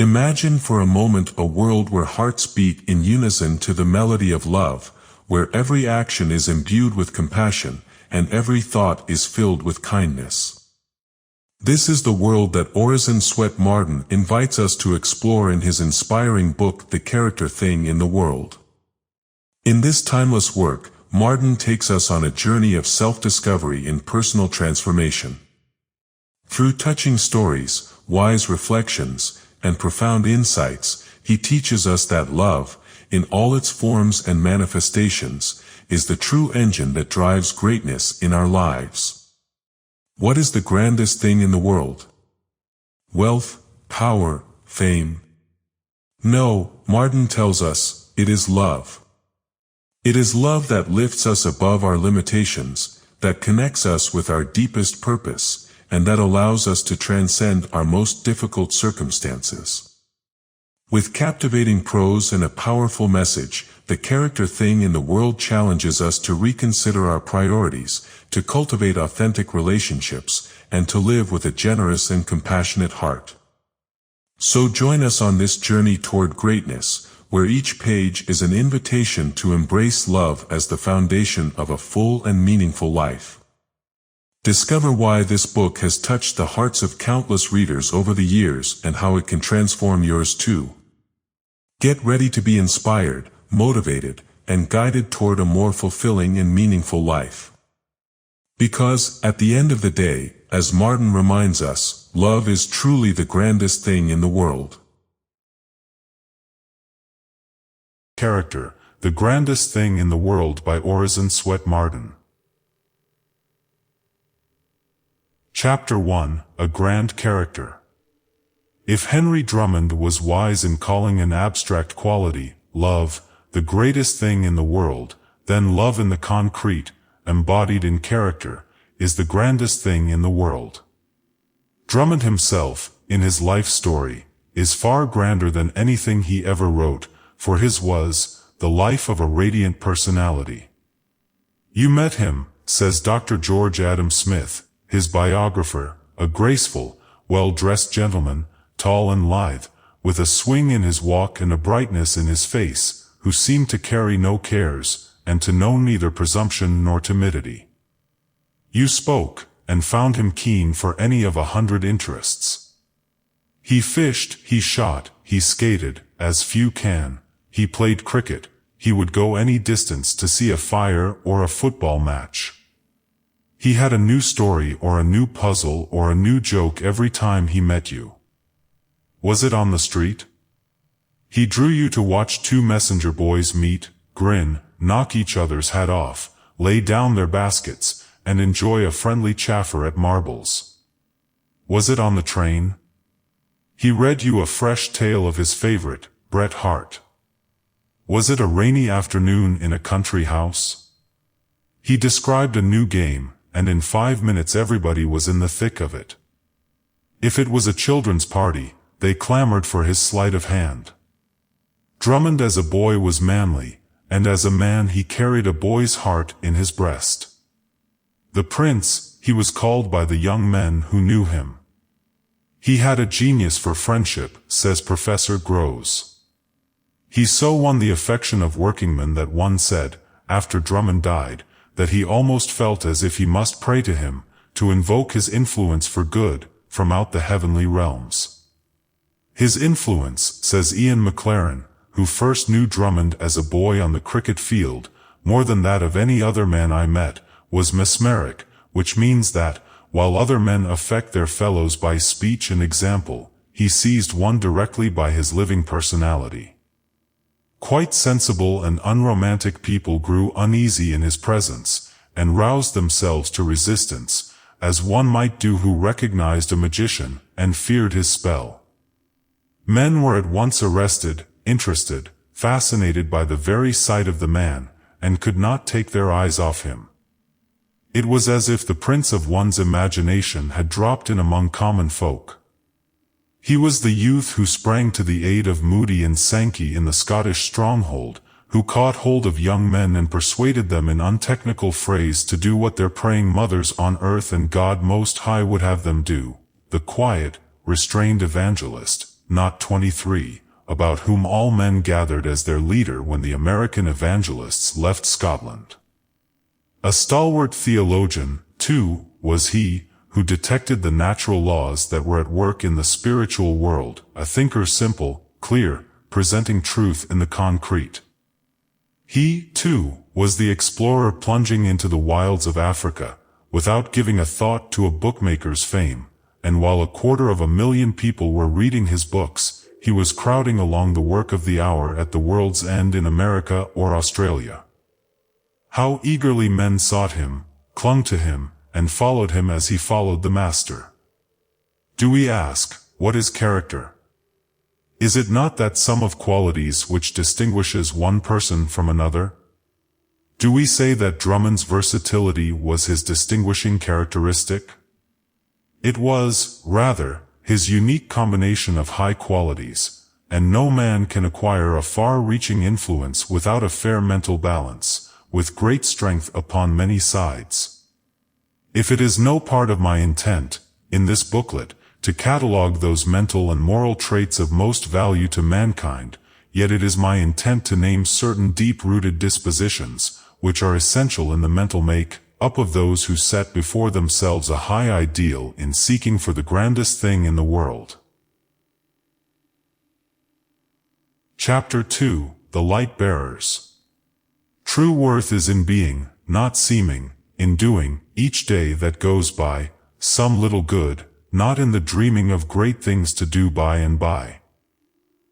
Imagine for a moment a world where hearts beat in unison to the melody of love, where every action is imbued with compassion, and every thought is filled with kindness. This is the world that Orison Swett Marde invites us to explore in his inspiring book The Character Thing in the World. In this timeless work, Marde takes us on a journey of self-discovery and personal transformation. Through touching stories, wise reflections, and profound insights, he teaches us that love, in all its forms and manifestations, is the true engine that drives greatness in our lives. What is the grandest thing in the world? Wealth, power, fame? No, Marde tells us, it is love. It is love that lifts us above our limitations, that connects us with our deepest purpose, and that allows us to transcend our most difficult circumstances. With captivating prose and a powerful message, The Character Thing in the World challenges us to reconsider our priorities, to cultivate authentic relationships, and to live with a generous and compassionate heart. So join us on this journey toward greatness, where each page is an invitation to embrace love as the foundation of a full and meaningful life. Discover why this book has touched the hearts of countless readers over the years and how it can transform yours too. Get ready to be inspired, motivated, and guided toward a more fulfilling and meaningful life. Because, at the end of the day, as Marde reminds us, love is truly the grandest thing in the world. Character, The Grandest Thing in the World by Orison Swett Marde. Chapter 1, A Grand Character. If Henry Drummond was wise in calling an abstract quality, love, the greatest thing in the world, then love in the concrete, embodied in character, is the grandest thing in the world. Drummond himself, in his life story, is far grander than anything he ever wrote, for his was the life of a radiant personality. You met him, says Dr. George Adam Smith, his biographer, a graceful, well-dressed gentleman, tall and lithe, with a swing in his walk and a brightness in his face, who seemed to carry no cares, and to know neither presumption nor timidity. You spoke, and found him keen for any of 100 interests. He fished, he shot, he skated, as few can, he played cricket, he would go any distance to see a fire or a football match. He had a new story or a new puzzle or a new joke every time he met you. Was it on the street? He drew you to watch two messenger boys meet, grin, knock each other's hat off, lay down their baskets, and enjoy a friendly chaffer at marbles. Was it on the train? He read you a fresh tale of his favorite, Bret Hart. Was it a rainy afternoon in a country house? He described a new game, and in 5 minutes everybody was in the thick of it. If it was a children's party, they clamored for his sleight of hand. Drummond as a boy was manly, and as a man he carried a boy's heart in his breast. The Prince, he was called by the young men who knew him. He had a genius for friendship, says Professor Groves. He so won the affection of workingmen that one said, after Drummond died, that he almost felt as if he must pray to him, to invoke his influence for good, from out the heavenly realms. His influence, says Ian McLaren, who first knew Drummond as a boy on the cricket field, more than that of any other man I met, was mesmeric, which means that, while other men affect their fellows by speech and example, he seized one directly by his living personality. Quite sensible and unromantic people grew uneasy in his presence, and roused themselves to resistance, as one might do who recognized a magician, and feared his spell. Men were at once arrested, interested, fascinated by the very sight of the man, and could not take their eyes off him. It was as if the prince of one's imagination had dropped in among common folk. He was the youth who sprang to the aid of Moody and Sankey in the Scottish stronghold, who caught hold of young men and persuaded them in untechnical phrase to do what their praying mothers on earth and God Most High would have them do. The quiet, restrained evangelist, not 23, about whom all men gathered as their leader when the American evangelists left Scotland. A stalwart theologian, too, was he, who detected the natural laws that were at work in the spiritual world, a thinker simple, clear, presenting truth in the concrete. He, too, was the explorer plunging into the wilds of Africa, without giving a thought to a bookmaker's fame, and while 250,000 people were reading his books, he was crowding along the work of the hour at the world's end in America or Australia. How eagerly men sought him, clung to him, and followed him as he followed the Master. Do we ask, what is character? Is it not that sum of qualities which distinguishes one person from another? Do we say that Drummond's versatility was his distinguishing characteristic? It was, rather, his unique combination of high qualities, and no man can acquire a far-reaching influence without a fair mental balance, with great strength upon many sides. If it is no part of my intent, in this booklet, to catalogue those mental and moral traits of most value to mankind, yet it is my intent to name certain deep-rooted dispositions, which are essential in the mental make-up of those who set before themselves a high ideal in seeking for the grandest thing in the world. Chapter 2: The Light-Bearers. True worth is in being, not seeming, in doing, each day that goes by, some little good, not in the dreaming of great things to do by and by.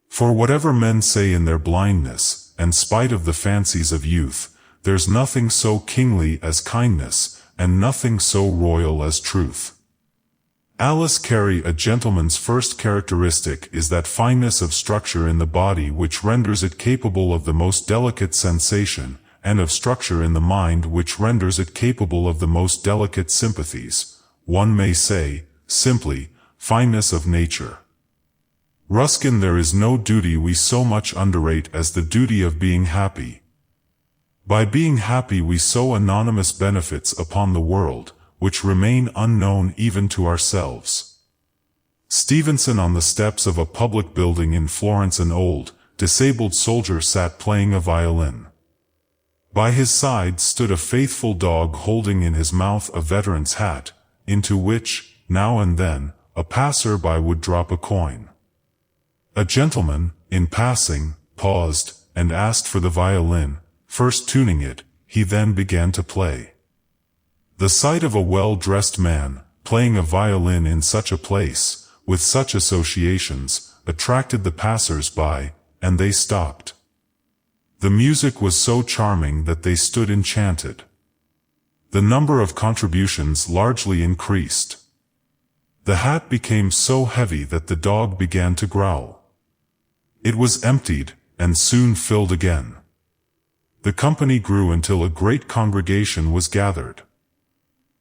For whatever men say in their blindness, and spite of the fancies of youth, there's nothing so kingly as kindness, and nothing so royal as truth. Alice Carey. A gentleman's first characteristic is that fineness of structure in the body which renders it capable of the most delicate sensation, and of structure in the mind which renders it capable of the most delicate sympathies. One may say, simply, fineness of nature. Ruskin. There is no duty we so much underrate as the duty of being happy. By being happy we sow anonymous benefits upon the world, which remain unknown even to ourselves. Stevenson. On the steps of a public building in Florence, an old, disabled soldier sat playing a violin. By his side stood a faithful dog holding in his mouth a veteran's hat, into which, now and then, a passer-by would drop a coin. A gentleman, in passing, paused, and asked for the violin, first tuning it, he then began to play. The sight of a well-dressed man, playing a violin in such a place, with such associations, attracted the passers-by, and they stopped. The music was so charming that they stood enchanted. The number of contributions largely increased. The hat became so heavy that the dog began to growl. It was emptied, and soon filled again. The company grew until a great congregation was gathered.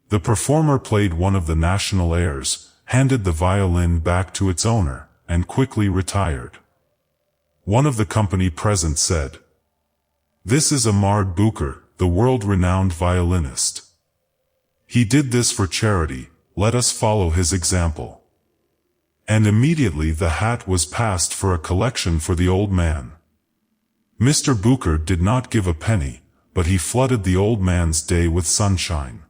The performer played one of the national airs, handed the violin back to its owner, and quickly retired. One of the company present said, "This is a Marde Booker, the world-renowned violinist. He did this for charity, let us follow his example." And immediately the hat was passed for a collection for the old man. Mr. Booker did not give a penny, but he flooded the old man's day with sunshine.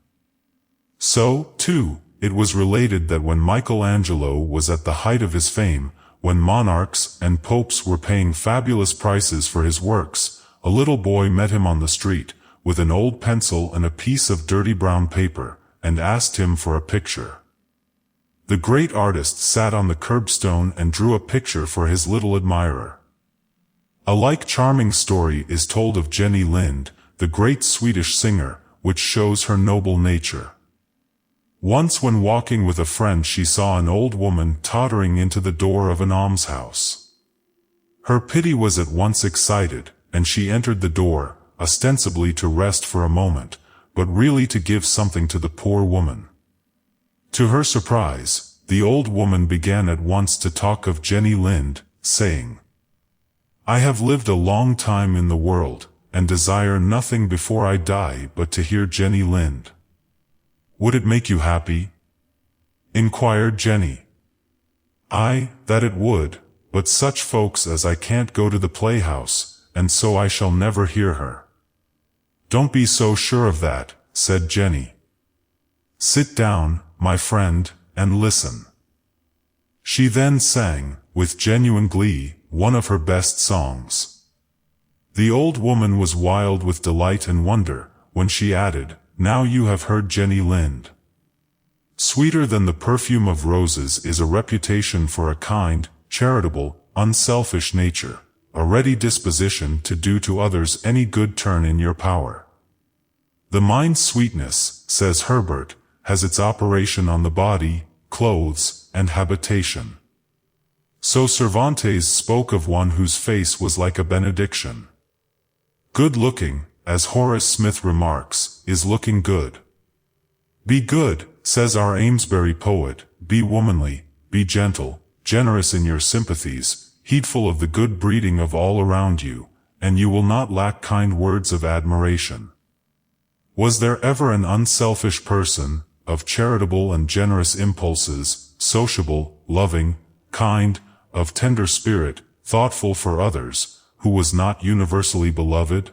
So, too, it was related that when Michelangelo was at the height of his fame, when monarchs and popes were paying fabulous prices for his works, a little boy met him on the street, with an old pencil and a piece of dirty brown paper, and asked him for a picture. The great artist sat on the curbstone and drew a picture for his little admirer. A like charming story is told of Jenny Lind, the great Swedish singer, which shows her noble nature. Once when walking with a friend she saw an old woman tottering into the door of an almshouse. Her pity was at once excited, and she entered the door, ostensibly to rest for a moment, but really to give something to the poor woman. To her surprise, the old woman began at once to talk of Jenny Lind, saying, "I have lived a long time in the world, and desire nothing before I die but to hear Jenny Lind." "Would it make you happy?" inquired Jenny. "Aye, that it would," but such folks as I can't go to the playhouse, and so I shall never hear her." "Don't be so sure of that," said Jenny. "Sit down, my friend, and listen." She then sang, with genuine glee, one of her best songs. The old woman was wild with delight and wonder, when she added, "Now you have heard Jenny Lind. Sweeter than the perfume of roses is a reputation for a kind, charitable, unselfish nature, a ready disposition to do to others any good turn in your power. The mind's sweetness, says Herbert, has its operation on the body, clothes, and habitation. So Cervantes spoke of one whose face was like a benediction. Good looking, as Horace Smith remarks, is looking good. Be good, says our Amesbury poet, be womanly, be gentle, generous in your sympathies, heedful of the good breeding of all around you, and you will not lack kind words of admiration. Was there ever an unselfish person, of charitable and generous impulses, sociable, loving, kind, of tender spirit, thoughtful for others, who was not universally beloved?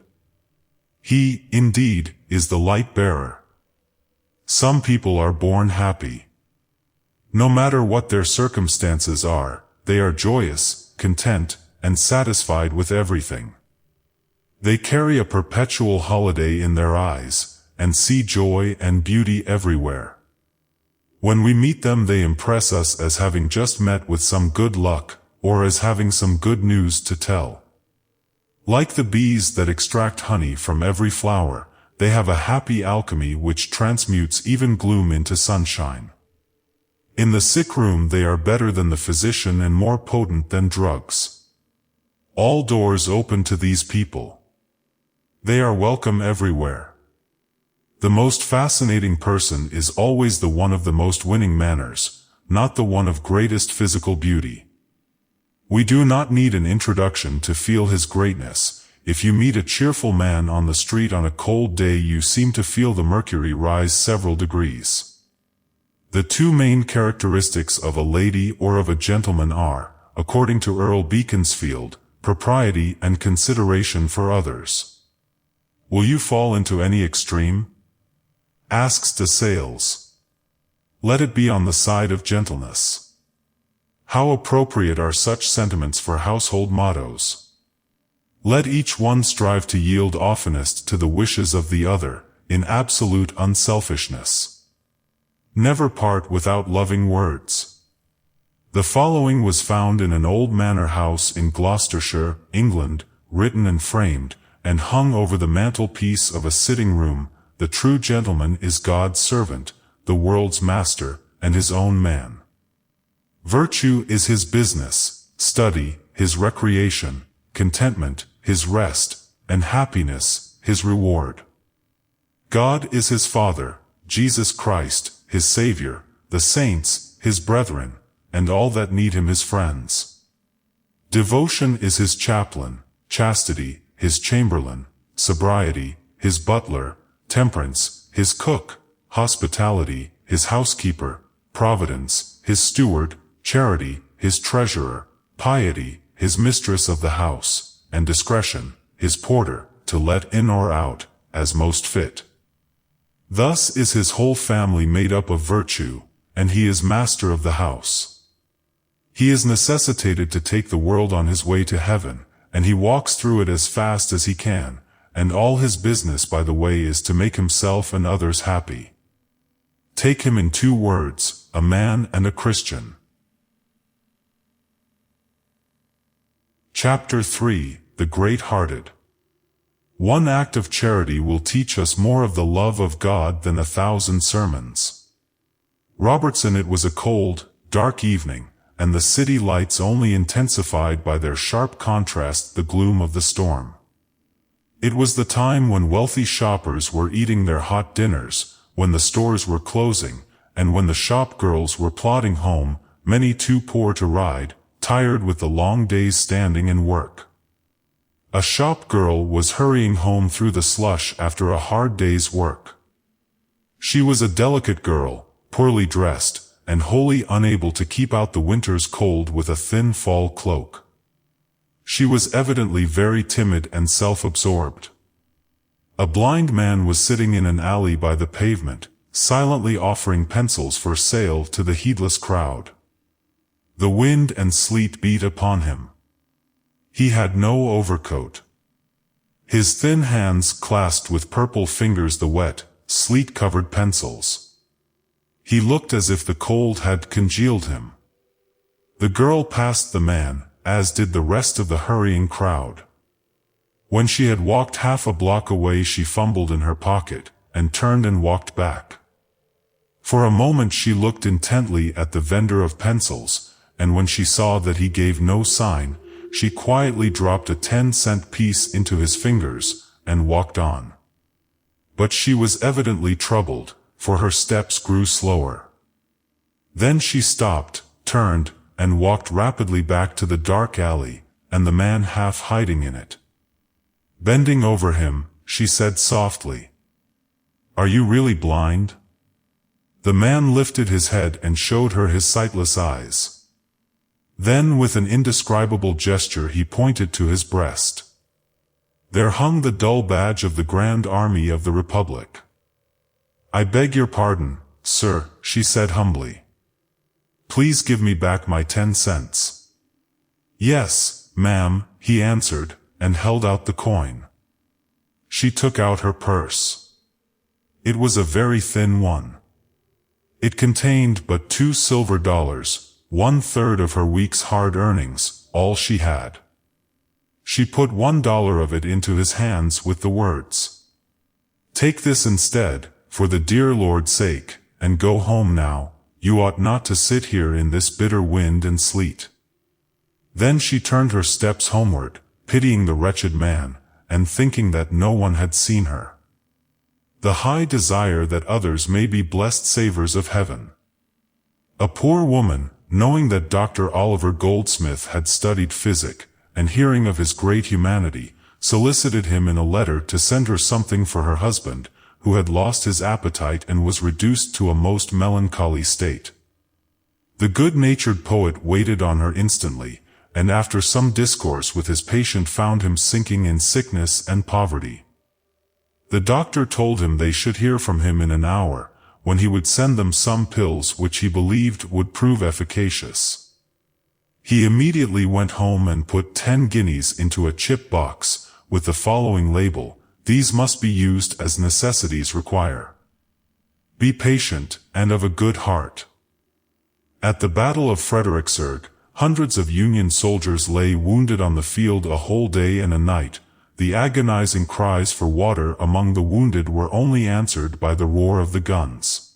He, indeed, is the light-bearer. Some people are born happy. No matter what their circumstances are, they are joyous, content, and satisfied with everything. They carry a perpetual holiday in their eyes, and see joy and beauty everywhere. When we meet them, they impress us as having just met with some good luck, or as having some good news to tell. Like the bees that extract honey from every flower, they have a happy alchemy which transmutes even gloom into sunshine. In the sick room they are better than the physician and more potent than drugs. All doors open to these people. They are welcome everywhere. The most fascinating person is always the one of the most winning manners, not the one of greatest physical beauty. We do not need an introduction to feel his greatness. If you meet a cheerful man on the street on a cold day, you seem to feel the mercury rise several degrees. The two main characteristics of a lady or of a gentleman are, according to Earl Beaconsfield, propriety and consideration for others. Will you fall into any extreme? Asks de Sales. Let it be on the side of gentleness. How appropriate are such sentiments for household mottos. Let each one strive to yield oftenest to the wishes of the other, in absolute unselfishness. Never part without loving words. The following was found in an old manor house in Gloucestershire, England, written and framed, and hung over the mantelpiece of a sitting room. The true gentleman is God's servant, the world's master, and his own man. Virtue is his business, study, his recreation, contentment, his rest, and happiness, his reward. God is his Father, Jesus Christ, his Savior, the saints, his brethren, and all that need him his friends. Devotion is his chaplain, chastity, his chamberlain, sobriety, his butler, temperance, his cook, hospitality, his housekeeper, providence, his steward, charity, his treasurer, piety, his mistress of the house, and discretion, his porter, to let in or out, as most fit. Thus is his whole family made up of virtue, and he is master of the house. He is necessitated to take the world on his way to heaven, and he walks through it as fast as he can, and all his business by the way is to make himself and others happy. Take him in 2 words, a man and a Christian. Chapter 3, The Great-Hearted. One act of charity will teach us more of the love of God than 1,000 sermons. Robertson. It was a cold, dark evening, and the city lights only intensified by their sharp contrast the gloom of the storm. It was the time when wealthy shoppers were eating their hot dinners, when the stores were closing, and when the shop girls were plodding home, many too poor to ride, tired with the long days standing and work. A shop girl was hurrying home through the slush after a hard day's work. She was a delicate girl, poorly dressed, and wholly unable to keep out the winter's cold with a thin fall cloak. She was evidently very timid and self-absorbed. A blind man was sitting in an alley by the pavement, silently offering pencils for sale to the heedless crowd. The wind and sleet beat upon him. He had no overcoat. His thin hands clasped with purple fingers the wet, sleet-covered pencils. He looked as if the cold had congealed him. The girl passed the man, as did the rest of the hurrying crowd. When she had walked half a block away, she fumbled in her pocket, and turned and walked back. For a moment she looked intently at the vendor of pencils, and when she saw that he gave no sign, she quietly dropped a 10-cent piece into his fingers, and walked on. But she was evidently troubled, for her steps grew slower. Then she stopped, turned, and walked rapidly back to the dark alley, and the man half hiding in it. Bending over him, she said softly, "Are you really blind?" The man lifted his head and showed her his sightless eyes. Then with an indescribable gesture he pointed to his breast. There hung the dull badge of the Grand Army of the Republic. "I beg your pardon, sir," she said humbly. "Please give me back my 10 cents. "Yes, ma'am," he answered, and held out the coin. She took out her purse. It was a very thin one. It contained but 2 silver dollars, 1/3 of her week's hard earnings, all she had. She put $1 of it into his hands with the words, "Take this instead, for the dear Lord's sake, and go home now. You ought not to sit here in this bitter wind and sleet." Then she turned her steps homeward, pitying the wretched man, and thinking that no one had seen her. The high desire that others may be blessed savors of heaven. A poor woman, knowing that Dr. Oliver Goldsmith had studied physic, and hearing of his great humanity, solicited him in a letter to send her something for her husband, who had lost his appetite and was reduced to a most melancholy state. The good-natured poet waited on her instantly, and after some discourse with his patient found him sinking in sickness and poverty. The doctor told him they should hear from him in an hour, when he would send them some pills which he believed would prove efficacious. He immediately went home and put 10 guineas into a chip box, with the following label, "These must be used as necessities require. Be patient, and of a good heart." At the Battle of Fredericksburg, hundreds of Union soldiers lay wounded on the field a whole day and a night. The agonizing cries for water among the wounded were only answered by the roar of the guns.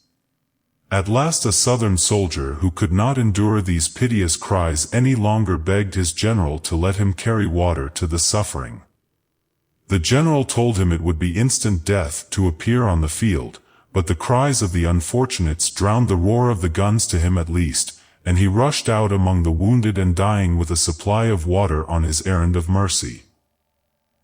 At last a Southern soldier who could not endure these piteous cries any longer begged his general to let him carry water to the suffering. The general told him it would be instant death to appear on the field, but the cries of the unfortunates drowned the roar of the guns to him at least, and he rushed out among the wounded and dying with a supply of water on his errand of mercy.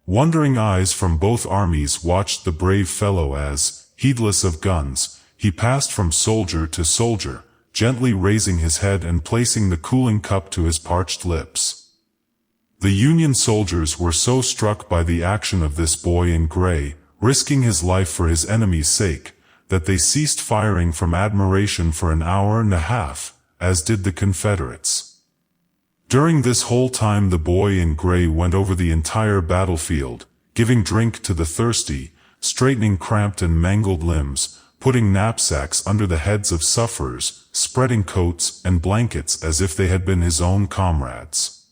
Wondering eyes from both armies watched the brave fellow as, heedless of guns, he passed from soldier to soldier, gently raising his head and placing the cooling cup to his parched lips. The Union soldiers were so struck by the action of this boy in gray, risking his life for his enemy's sake, that they ceased firing from admiration for an hour and a half, as did the Confederates. During this whole time the boy in gray went over the entire battlefield, giving drink to the thirsty, straightening cramped and mangled limbs, putting knapsacks under the heads of sufferers, spreading coats and blankets as if they had been his own comrades.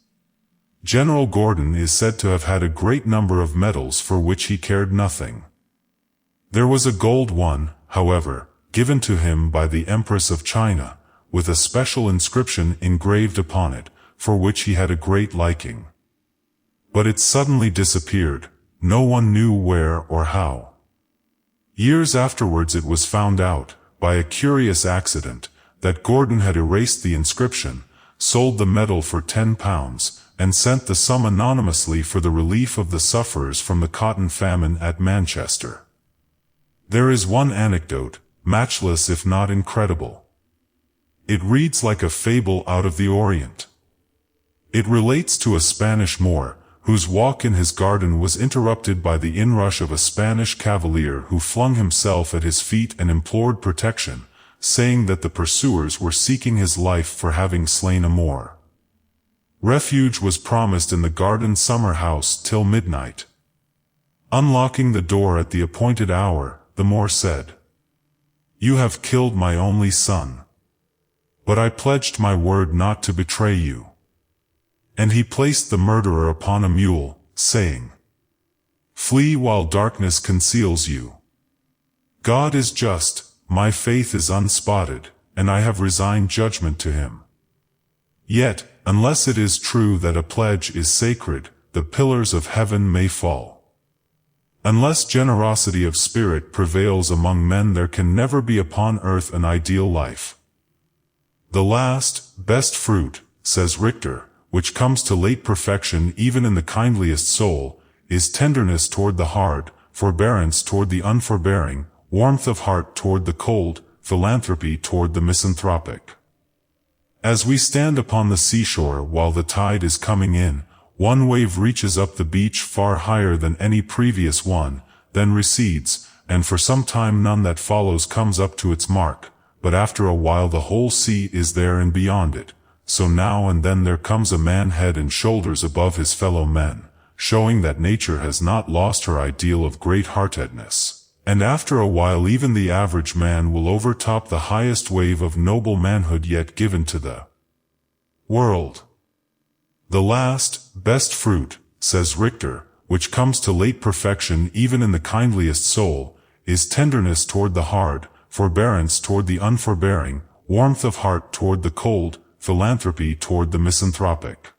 General Gordon is said to have had a great number of medals for which he cared nothing. There was a gold one, however, given to him by the Empress of China, with a special inscription engraved upon it, for which he had a great liking. But it suddenly disappeared, no one knew where or how. Years afterwards it was found out, by a curious accident, that Gordon had erased the inscription, sold the medal for £10, and sent the sum anonymously for the relief of the sufferers from the cotton famine at Manchester. There is one anecdote, matchless if not incredible. It reads like a fable out of the Orient. It relates to a Spanish Moor, whose walk in his garden was interrupted by the inrush of a Spanish cavalier who flung himself at his feet and implored protection, saying that the pursuers were seeking his life for having slain a Moor. Refuge was promised in the garden summer house till midnight. Unlocking the door at the appointed hour, the Moor said, "You have killed my only son. But I pledged my word not to betray you." And he placed the murderer upon a mule, saying, "Flee while darkness conceals you. God is just, my faith is unspotted, and I have resigned judgment to him. Yet, unless it is true that a pledge is sacred, the pillars of heaven may fall. Unless generosity of spirit prevails among men, there can never be upon earth an ideal life. The last, best fruit, says Richter, which comes to late perfection even in the kindliest soul, is tenderness toward the hard, forbearance toward the unforbearing, warmth of heart toward the cold, philanthropy toward the misanthropic. As we stand upon the seashore while the tide is coming in, one wave reaches up the beach far higher than any previous one, then recedes, and for some time none that follows comes up to its mark, but after a while the whole sea is there and beyond it. So now and then there comes a man head and shoulders above his fellow men, showing that nature has not lost her ideal of great-heartedness. And after a while even the average man will overtop the highest wave of noble manhood yet given to the world. The last, best fruit, says Richter, which comes to late perfection even in the kindliest soul, is tenderness toward the hard, forbearance toward the unforbearing, warmth of heart toward the cold, philanthropy toward the misanthropic.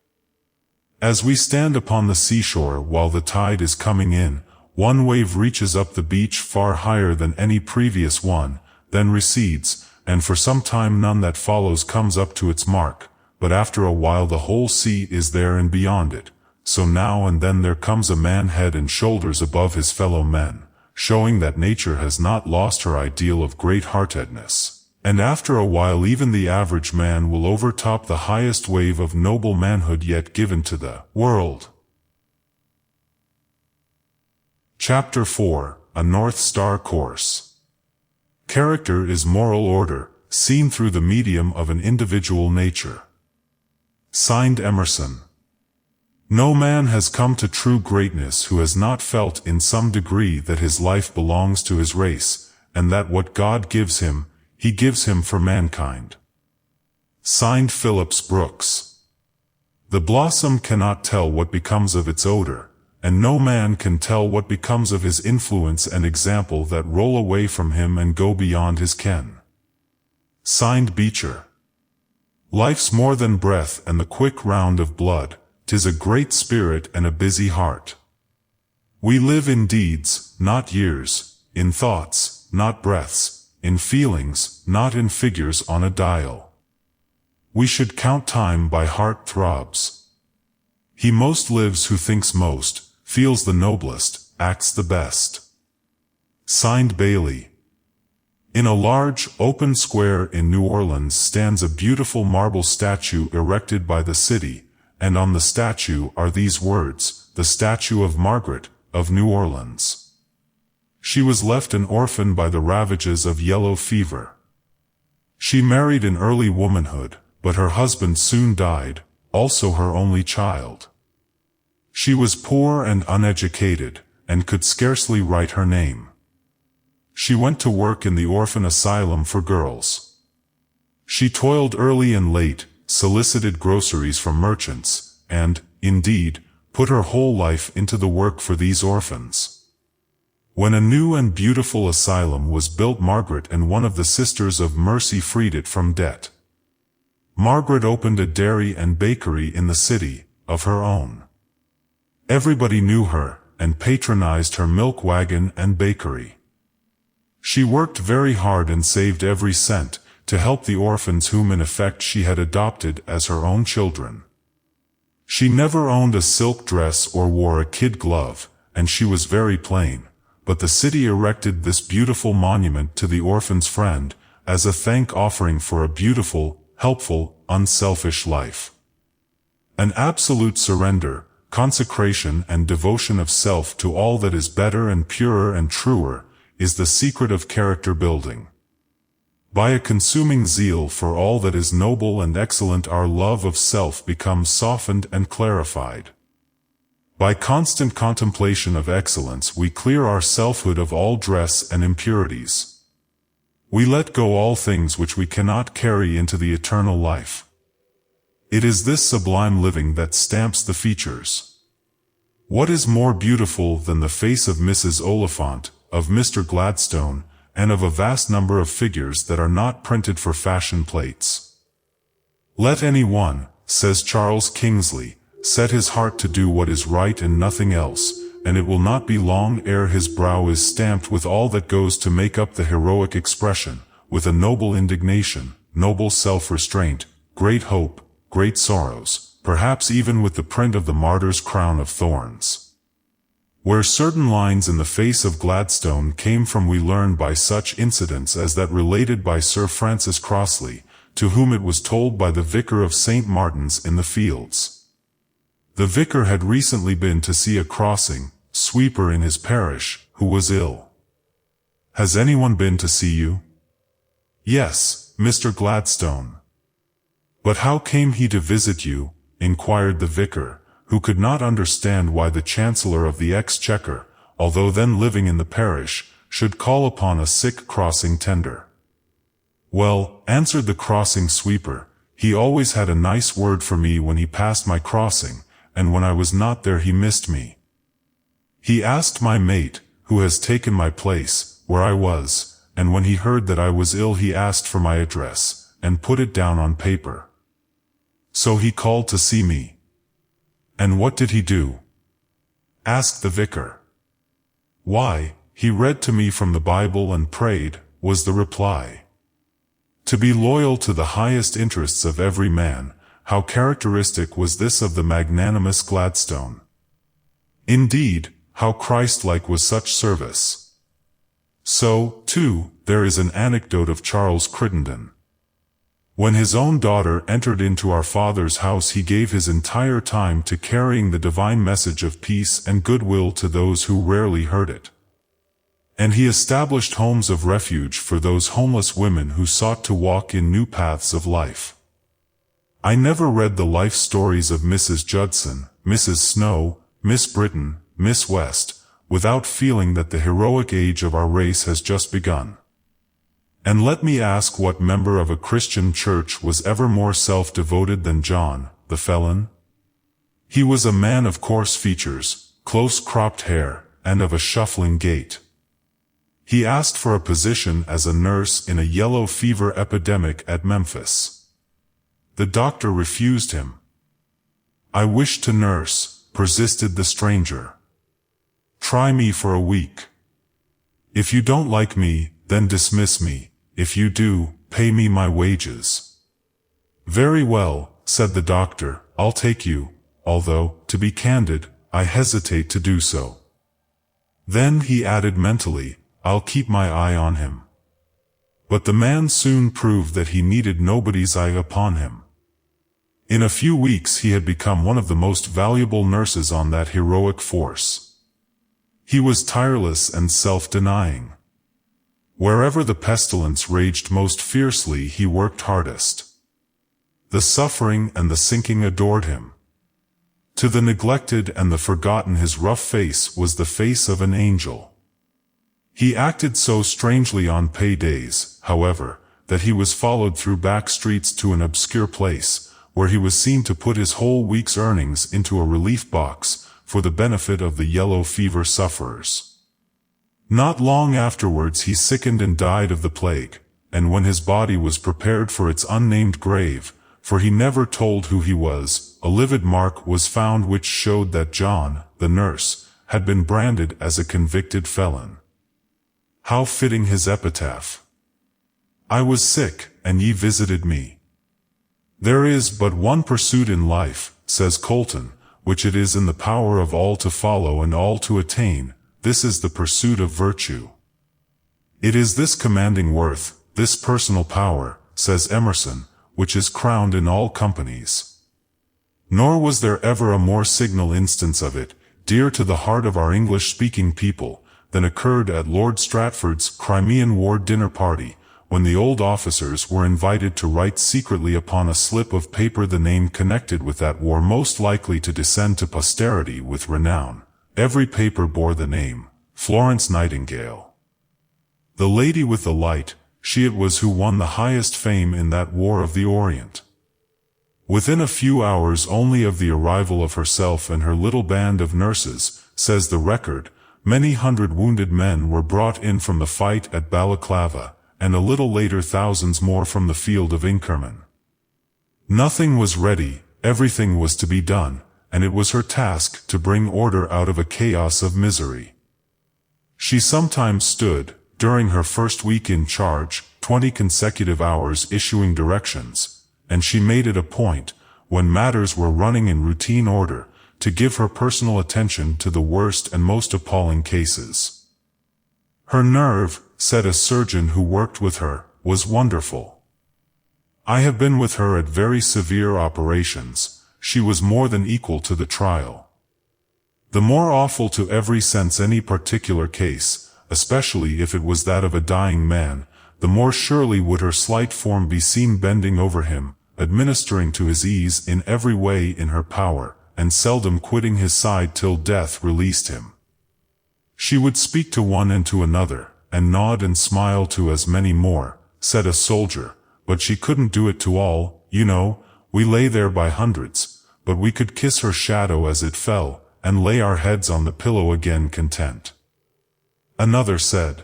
As we stand upon the seashore while the tide is coming in, one wave reaches up the beach far higher than any previous one, then recedes, and for some time none that follows comes up to its mark, but after a while the whole sea is there and beyond it. So now and then there comes a man head and shoulders above his fellow men, showing that nature has not lost her ideal of great-heartedness. And after a while even the average man will overtop the highest wave of noble manhood yet given to the world. Chapter 4, A North Star Course. Character is moral order, seen through the medium of an individual nature. Signed Emerson. No man has come to true greatness who has not felt in some degree that his life belongs to his race, and that what God gives him, he gives him for mankind. Signed Phillips Brooks. The blossom cannot tell what becomes of its odor, and no man can tell what becomes of his influence and example that roll away from him and go beyond his ken. Signed Beecher. Life's more than breath and the quick round of blood, 'tis a great spirit and a busy heart. We live in deeds, not years, in thoughts, not breaths, in feelings, not in figures on a dial. We should count time by heart throbs. He most lives who thinks most, feels the noblest, acts the best. Signed Bailey. In a large, open square in New Orleans stands a beautiful marble statue erected by the city, and on the statue are these words, "The statue of Margaret, of New Orleans." She was left an orphan by the ravages of yellow fever. She married in early womanhood, but her husband soon died, also her only child. She was poor and uneducated, and could scarcely write her name. She went to work in the orphan asylum for girls. She toiled early and late, solicited groceries from merchants, and, indeed, put her whole life into the work for these orphans. When a new and beautiful asylum was built, Margaret and one of the Sisters of Mercy freed it from debt. Margaret opened a dairy and bakery in the city, of her own. Everybody knew her, and patronized her milk wagon and bakery. She worked very hard and saved every cent, to help the orphans whom in effect she had adopted as her own children. She never owned a silk dress or wore a kid glove, and she was very plain. But the city erected this beautiful monument to the orphan's friend, as a thank offering for a beautiful, helpful, unselfish life. An absolute surrender, consecration and devotion of self to all that is better and purer and truer, is the secret of character building. By a consuming zeal for all that is noble and excellent, our love of self becomes softened and clarified. By constant contemplation of excellence we clear our selfhood of all dross and impurities. We let go all things which we cannot carry into the eternal life. It is this sublime living that stamps the features. What is more beautiful than the face of Mrs. Oliphant, of Mr. Gladstone, and of a vast number of figures that are not printed for fashion plates? Let any one, says Charles Kingsley, set his heart to do what is right and nothing else, and it will not be long ere his brow is stamped with all that goes to make up the heroic expression, with a noble indignation, noble self-restraint, great hope, great sorrows, perhaps even with the print of the martyr's crown of thorns. Where certain lines in the face of Gladstone came from we learn by such incidents as that related by Sir Francis Crossley, to whom it was told by the vicar of St. Martin's in the Fields. The vicar had recently been to see a crossing sweeper in his parish, who was ill. "Has anyone been to see you?" "Yes, Mr. Gladstone." "But how came he to visit you?" inquired the vicar, who could not understand why the Chancellor of the Exchequer, although then living in the parish, should call upon a sick crossing tender. "Well," answered the crossing sweeper, "he always had a nice word for me when he passed my crossing, and when I was not there he missed me. He asked my mate, who has taken my place, where I was, and when he heard that I was ill he asked for my address, and put it down on paper. So he called to see me." "And what did he do?" asked the vicar. "Why, he read to me from the Bible and prayed," was the reply. To be loyal to the highest interests of every man, how characteristic was this of the magnanimous Gladstone. Indeed, how Christ-like was such service. So, too, there is an anecdote of Charles Crittenden. When his own daughter entered into our Father's house he gave his entire time to carrying the divine message of peace and goodwill to those who rarely heard it. And he established homes of refuge for those homeless women who sought to walk in new paths of life. I never read the life stories of Mrs. Judson, Mrs. Snow, Miss Britton, Miss West, without feeling that the heroic age of our race has just begun. And let me ask, what member of a Christian church was ever more self-devoted than John, the felon? He was a man of coarse features, close-cropped hair, and of a shuffling gait. He asked for a position as a nurse in a yellow fever epidemic at Memphis. The doctor refused him. "I wish to nurse," persisted the stranger. "Try me for a week. If you don't like me, then dismiss me. If you do, pay me my wages." "Very well," said the doctor, "I'll take you, although, to be candid, I hesitate to do so." Then he added mentally, "I'll keep my eye on him." But the man soon proved that he needed nobody's eye upon him. In a few weeks he had become one of the most valuable nurses on that heroic force. He was tireless and self-denying. Wherever the pestilence raged most fiercely he worked hardest. The suffering and the sinking adored him. To the neglected and the forgotten his rough face was the face of an angel. He acted so strangely on pay days, however, that he was followed through back streets to an obscure place, where he was seen to put his whole week's earnings into a relief box, for the benefit of the yellow fever sufferers. Not long afterwards he sickened and died of the plague, and when his body was prepared for its unnamed grave, for he never told who he was, a livid mark was found which showed that John, the nurse, had been branded as a convicted felon. How fitting his epitaph! "I was sick, and ye visited me." There is but one pursuit in life, says Colton, which it is in the power of all to follow and all to attain. This is the pursuit of virtue. It is this commanding worth, this personal power, says Emerson, which is crowned in all companies. Nor was there ever a more signal instance of it, dear to the heart of our English-speaking people, than occurred at Lord Stratford's Crimean War dinner party, when the old officers were invited to write secretly upon a slip of paper the name connected with that war most likely to descend to posterity with renown. Every paper bore the name, Florence Nightingale. The lady with the light, she it was who won the highest fame in that War of the Orient. Within a few hours only of the arrival of herself and her little band of nurses, says the record, many hundred wounded men were brought in from the fight at Balaclava, and a little later thousands more from the field of Inkerman. Nothing was ready, everything was to be done, and it was her task to bring order out of a chaos of misery. She sometimes stood, during her first week in charge, 20 consecutive hours issuing directions, and she made it a point, when matters were running in routine order, to give her personal attention to the worst and most appalling cases. Her nerve, said a surgeon who worked with her, was wonderful. I have been with her at very severe operations. She was more than equal to the trial. The more awful to every sense any particular case, especially if it was that of a dying man, the more surely would her slight form be seen bending over him, administering to his ease in every way in her power, and seldom quitting his side till death released him. She would speak to one and to another, and nod and smile to as many more, said a soldier, but she couldn't do it to all. You know, we lay there by hundreds, but we could kiss her shadow as it fell, and lay our heads on the pillow again content. Another said,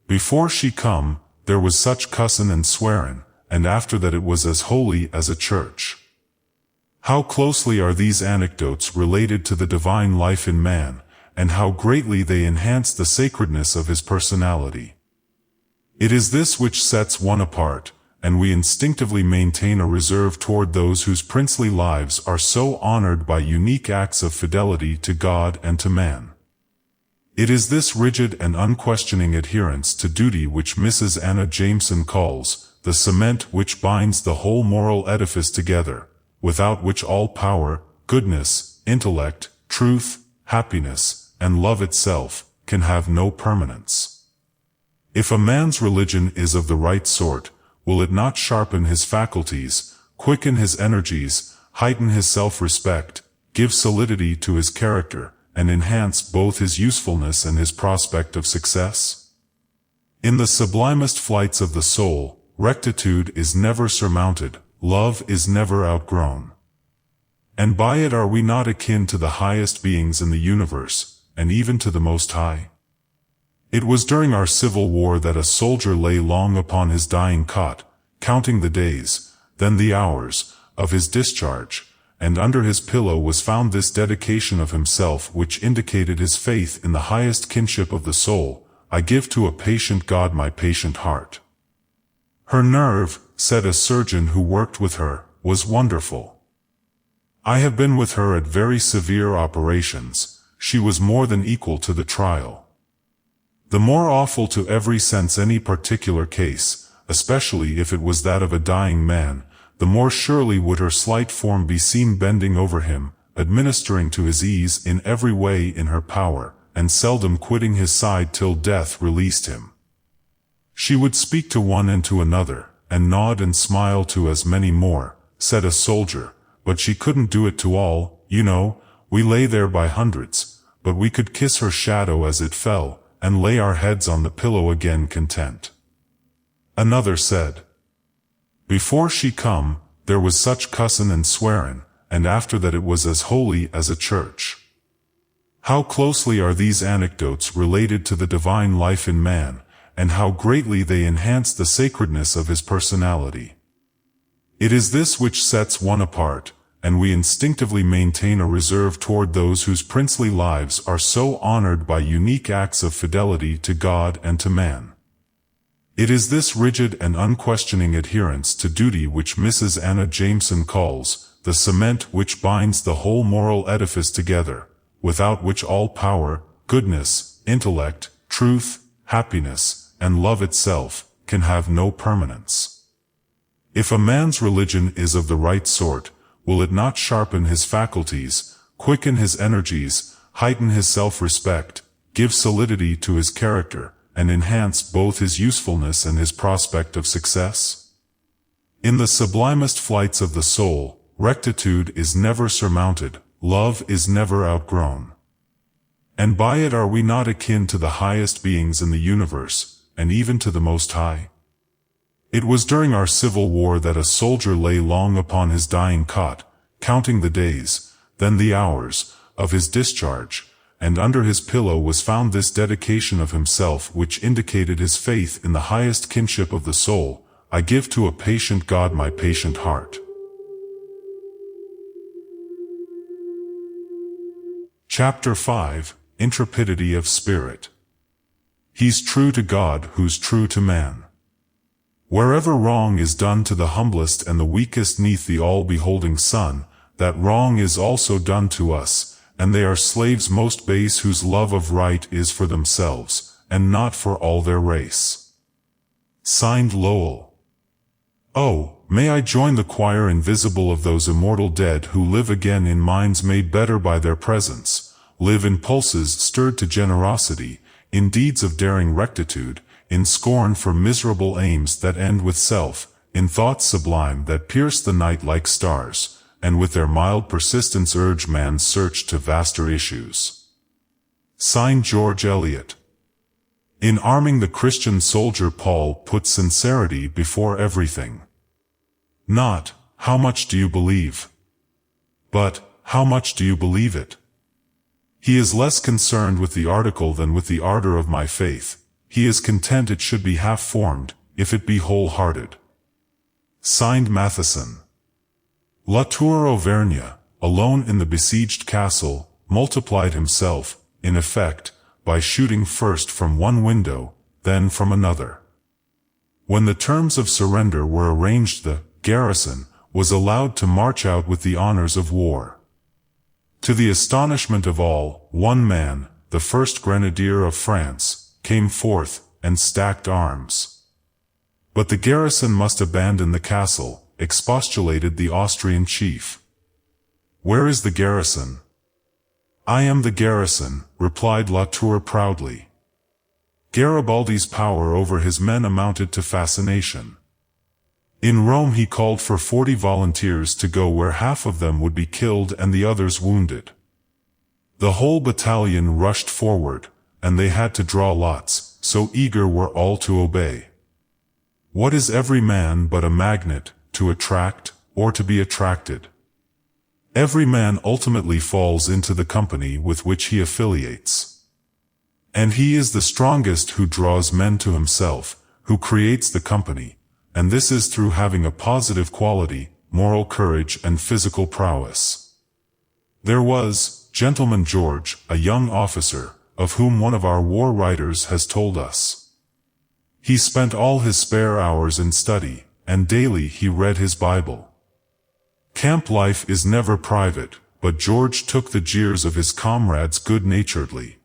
before she come, there was such cussin' and swearin', and after that it was as holy as a church. How closely are these anecdotes related to the divine life in man, and how greatly they enhance the sacredness of his personality. It is this which sets one apart, and we instinctively maintain a reserve toward those whose princely lives are so honored by unique acts of fidelity to God and to man. It is this rigid and unquestioning adherence to duty which Mrs. Anna Jameson calls the cement which binds the whole moral edifice together, without which all power, goodness, intellect, truth, happiness, and love itself can have no permanence. If a man's religion is of the right sort, will it not sharpen his faculties, quicken his energies, heighten his self-respect, give solidity to his character, and enhance both his usefulness and his prospect of success? In the sublimest flights of the soul, rectitude is never surmounted, love is never outgrown. And by it are we not akin to the highest beings in the universe, and even to the Most High? It was during our Civil War that a soldier lay long upon his dying cot, counting the days, then the hours, of his discharge, and under his pillow was found this dedication of himself which indicated his faith in the highest kinship of the soul: I give to a patient God my patient heart. Her nerve, said a surgeon who worked with her, was wonderful. I have been with her at very severe operations. She was more than equal to the trial. The more awful to every sense any particular case, especially if it was that of a dying man, the more surely would her slight form be seen bending over him, administering to his ease in every way in her power, and seldom quitting his side till death released him. She would speak to one and to another, and nod and smile to as many more, said a soldier, but she couldn't do it to all. You know, we lay there by hundreds, but we could kiss her shadow as it fell, and lay our heads on the pillow again content. Another said, before she come, there was such cussin' and swearin', and after that it was as holy as a church. How closely are these anecdotes related to the divine life in man, and how greatly they enhance the sacredness of his personality. It is this which sets one apart, and we instinctively maintain a reserve toward those whose princely lives are so honored by unique acts of fidelity to God and to man. It is this rigid and unquestioning adherence to duty which Mrs. Anna Jameson calls the cement which binds the whole moral edifice together, without which all power, goodness, intellect, truth, happiness, and love itself can have no permanence. If a man's religion is of the right sort, will it not sharpen his faculties, quicken his energies, heighten his self-respect, give solidity to his character, and enhance both his usefulness and his prospect of success? In the sublimest flights of the soul, rectitude is never surmounted, love is never outgrown. And by it are we not akin to the highest beings in the universe, and even to the Most High? It was during our Civil War that a soldier lay long upon his dying cot, counting the days, then the hours, of his discharge, and under his pillow was found this dedication of himself which indicated his faith in the highest kinship of the soul: I give to a patient God my patient heart. Chapter 5, Intrepidity of Spirit. He's true to God who's true to man. Wherever wrong is done to the humblest and the weakest neath the all-beholding sun, that wrong is also done to us, and they are slaves most base whose love of right is for themselves, and not for all their race. Signed, Lowell. Oh, may I join the choir invisible of those immortal dead who live again in minds made better by their presence, live in pulses stirred to generosity, in deeds of daring rectitude, in scorn for miserable aims that end with self, in thoughts sublime that pierce the night like stars, and with their mild persistence urge man's search to vaster issues. Signed, George Eliot. In arming the Christian soldier, Paul put sincerity before everything. Not, how much do you believe? But, how much do you believe it? He is less concerned with the article than with the ardor of my faith. He is content it should be half-formed, if it be whole-hearted. Signed, Matheson. La Tour Auvergne, alone in the besieged castle, multiplied himself, in effect, by shooting first from one window, then from another. When the terms of surrender were arranged, the garrison was allowed to march out with the honors of war. To the astonishment of all, one man, the first grenadier of France, came forth, and stacked arms. But the garrison must abandon the castle, expostulated the Austrian chief. Where is the garrison? I am the garrison, replied La Tour proudly. Garibaldi's power over his men amounted to fascination. In Rome he called for 40 volunteers to go where half of them would be killed and the others wounded. The whole battalion rushed forward, and they had to draw lots, so eager were all to obey. What is every man but a magnet, to attract, or to be attracted? Every man ultimately falls into the company with which he affiliates. And he is the strongest who draws men to himself, who creates the company, and this is through having a positive quality, moral courage and physical prowess. There was, Gentleman George, a young officer, of whom one of our war writers has told us. He spent all his spare hours in study, and daily he read his Bible. Camp life is never private, but George took the jeers of his comrades good-naturedly.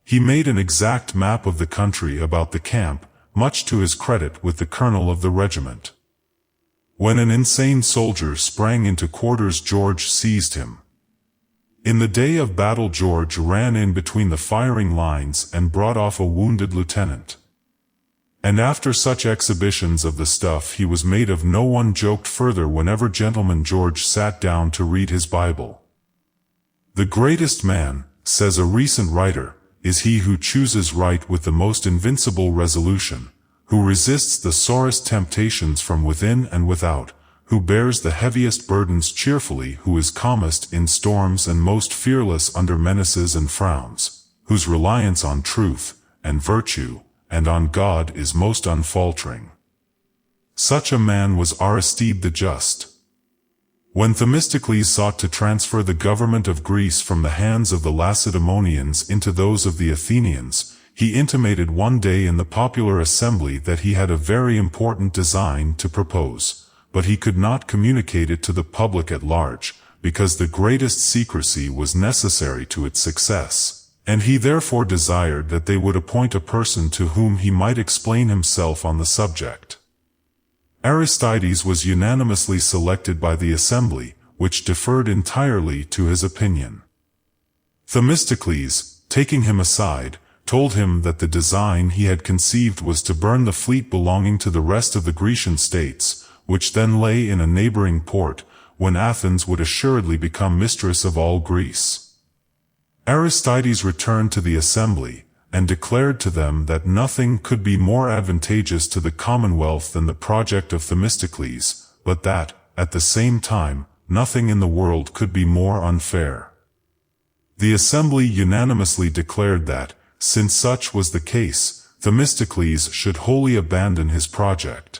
He made an exact map of the country about the camp, much to his credit with the colonel of the regiment. When an insane soldier sprang into quarters, George seized him. In the day of battle, George ran in between the firing lines and brought off a wounded lieutenant. And after such exhibitions of the stuff he was made of, no one joked further whenever Gentleman George sat down to read his Bible. The greatest man, says a recent writer, is he who chooses right with the most invincible resolution, who resists the sorest temptations from within and without, who bears the heaviest burdens cheerfully, who is calmest in storms and most fearless under menaces and frowns, whose reliance on truth, and virtue, and on God is most unfaltering. Such a man was Aristide the Just. When Themistocles sought to transfer the government of Greece from the hands of the Lacedaemonians into those of the Athenians, he intimated one day in the popular assembly that he had a very important design to propose, but he could not communicate it to the public at large, because the greatest secrecy was necessary to its success, and he therefore desired that they would appoint a person to whom he might explain himself on the subject. Aristides was unanimously selected by the assembly, which deferred entirely to his opinion. Themistocles, taking him aside, told him that the design he had conceived was to burn the fleet belonging to the rest of the Grecian states, which then lay in a neighboring port, when Athens would assuredly become mistress of all Greece. Aristides returned to the assembly, and declared to them that nothing could be more advantageous to the commonwealth than the project of Themistocles, but that, at the same time, nothing in the world could be more unfair. The assembly unanimously declared that, since such was the case, Themistocles should wholly abandon his project.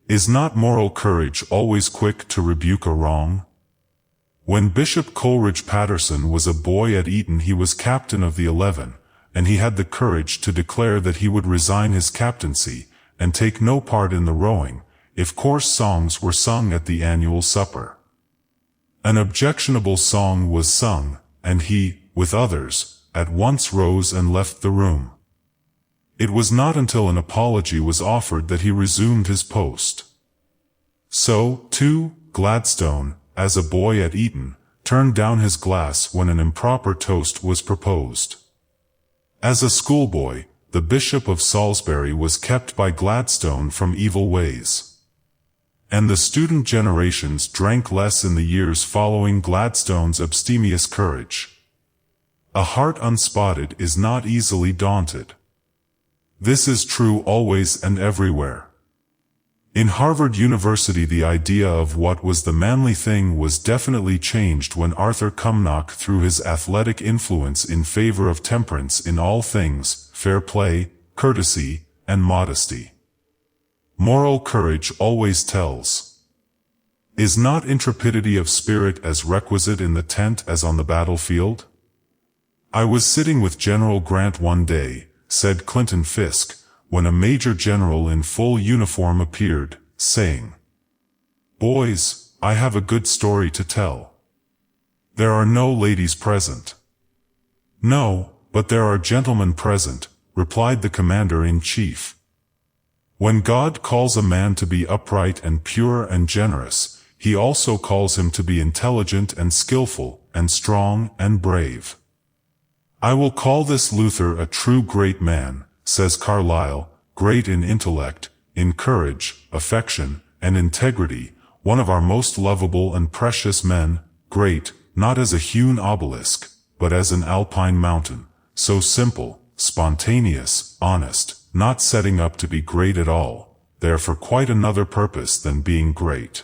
Is not moral courage always quick to rebuke a wrong? When Bishop Coleridge Patterson was a boy at Eton, he was captain of the 11, and he had the courage to declare that he would resign his captaincy, and take no part in the rowing, if coarse songs were sung at the annual supper. An objectionable song was sung, and he, with others, at once rose and left the room. It was not until an apology was offered that he resumed his post. So, too, Gladstone, as a boy at Eton, turned down his glass when an improper toast was proposed. As a schoolboy, the Bishop of Salisbury was kept by Gladstone from evil ways. And the student generations drank less in the years following Gladstone's abstemious courage. A heart unspotted is not easily daunted. This is true always and everywhere. In Harvard University, the idea of what was the manly thing was definitely changed when Arthur Cumnock threw his athletic influence in favor of temperance in all things, fair play, courtesy, and modesty. Moral courage always tells. Is not intrepidity of spirit as requisite in the tent as on the battlefield? I was sitting with General Grant one day, said Clinton Fisk, when a major general in full uniform appeared, saying, "Boys, I have a good story to tell." "There are no ladies present." "No, but there are gentlemen present," replied the commander-in-chief. When God calls a man to be upright and pure and generous, he also calls him to be intelligent and skillful, and strong and brave. "I will call this Luther a true great man," says Carlyle, "great in intellect, in courage, affection, and integrity, one of our most lovable and precious men, great, not as a hewn obelisk, but as an alpine mountain, so simple, spontaneous, honest, not setting up to be great at all, there for quite another purpose than being great.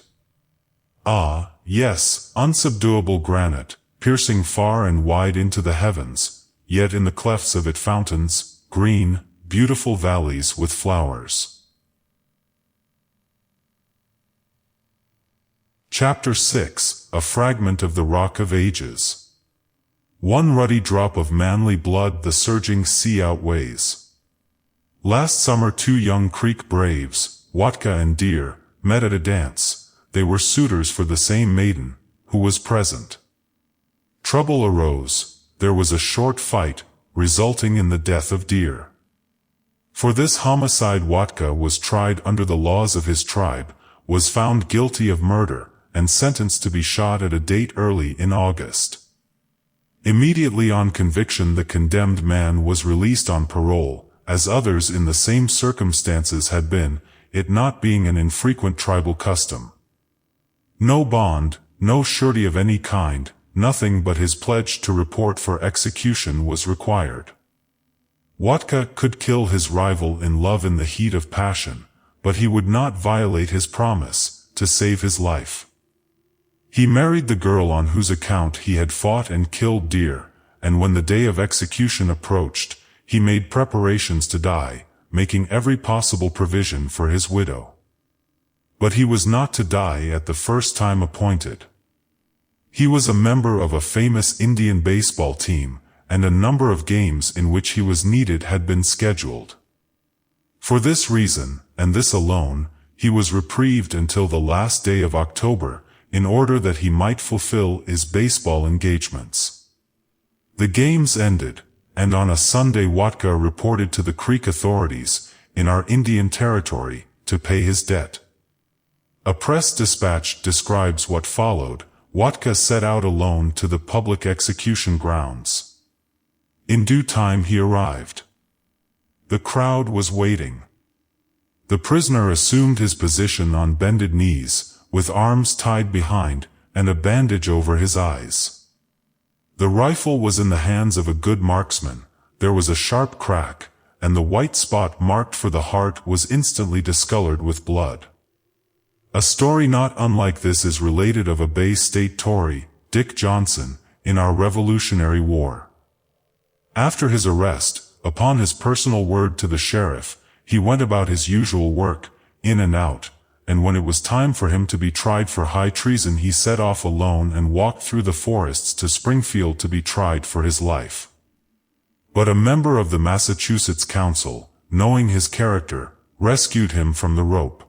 Ah, yes, unsubduable granite, piercing far and wide into the heavens, yet in the clefts of it fountains, green, beautiful valleys with flowers." Chapter 6, A Fragment of the Rock of Ages. One ruddy drop of manly blood the surging sea outweighs. Last summer 2 young Creek braves, Watka and Deer, met at a dance. They were suitors for the same maiden, who was present. Trouble arose. There was a short fight, resulting in the death of Deer. For this homicide Watka was tried under the laws of his tribe, was found guilty of murder, and sentenced to be shot at a date early in August. Immediately on conviction the condemned man was released on parole, as others in the same circumstances had been, it not being an infrequent tribal custom. No bond, no surety of any kind, nothing but his pledge to report for execution was required. Watka could kill his rival in love in the heat of passion, but he would not violate his promise, to save his life. He married the girl on whose account he had fought and killed Deer, and when the day of execution approached, he made preparations to die, making every possible provision for his widow. But he was not to die at the first time appointed. He was a member of a famous Indian baseball team, and a number of games in which he was needed had been scheduled. For this reason, and this alone, he was reprieved until the last day of October, in order that he might fulfill his baseball engagements. The games ended, and on a Sunday Watka reported to the Creek authorities, in our Indian territory, to pay his debt. A press dispatch describes what followed. Watka set out alone to the public execution grounds. In due time he arrived. The crowd was waiting. The prisoner assumed his position on bended knees, with arms tied behind, and a bandage over his eyes. The rifle was in the hands of a good marksman. There was a sharp crack, and the white spot marked for the heart was instantly discolored with blood. A story not unlike this is related of a Bay State Tory, Dick Johnson, in our Revolutionary War. After his arrest, upon his personal word to the sheriff, he went about his usual work, in and out, and when it was time for him to be tried for high treason he set off alone and walked through the forests to Springfield to be tried for his life. But a member of the Massachusetts Council, knowing his character, rescued him from the rope.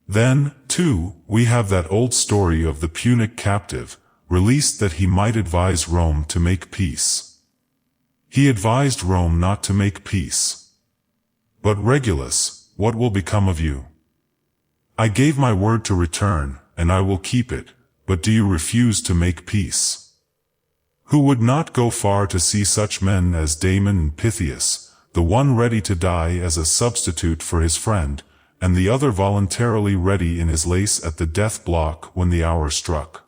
Then, too, we have that old story of the Punic captive, released that he might advise Rome to make peace. He advised Rome not to make peace. But Regulus, what will become of you? I gave my word to return, and I will keep it, but do you refuse to make peace? Who would not go far to see such men as Damon and Pythias, the one ready to die as a substitute for his friend, and the other voluntarily ready in his lace at the death block when the hour struck?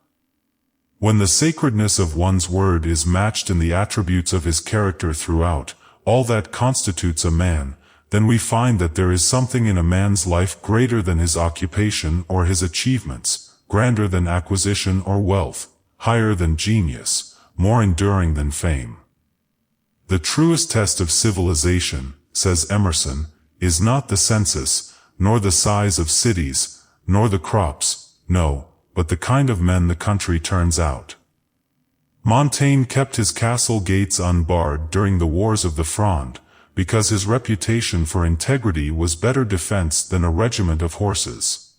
When the sacredness of one's word is matched in the attributes of his character throughout, all that constitutes a man, then we find that there is something in a man's life greater than his occupation or his achievements, grander than acquisition or wealth, higher than genius, more enduring than fame. The truest test of civilization, says Emerson, is not the census, nor the size of cities, nor the crops, no, but the kind of men the country turns out. Montaigne kept his castle gates unbarred during the wars of the Fronde, because his reputation for integrity was better defense than a regiment of horses.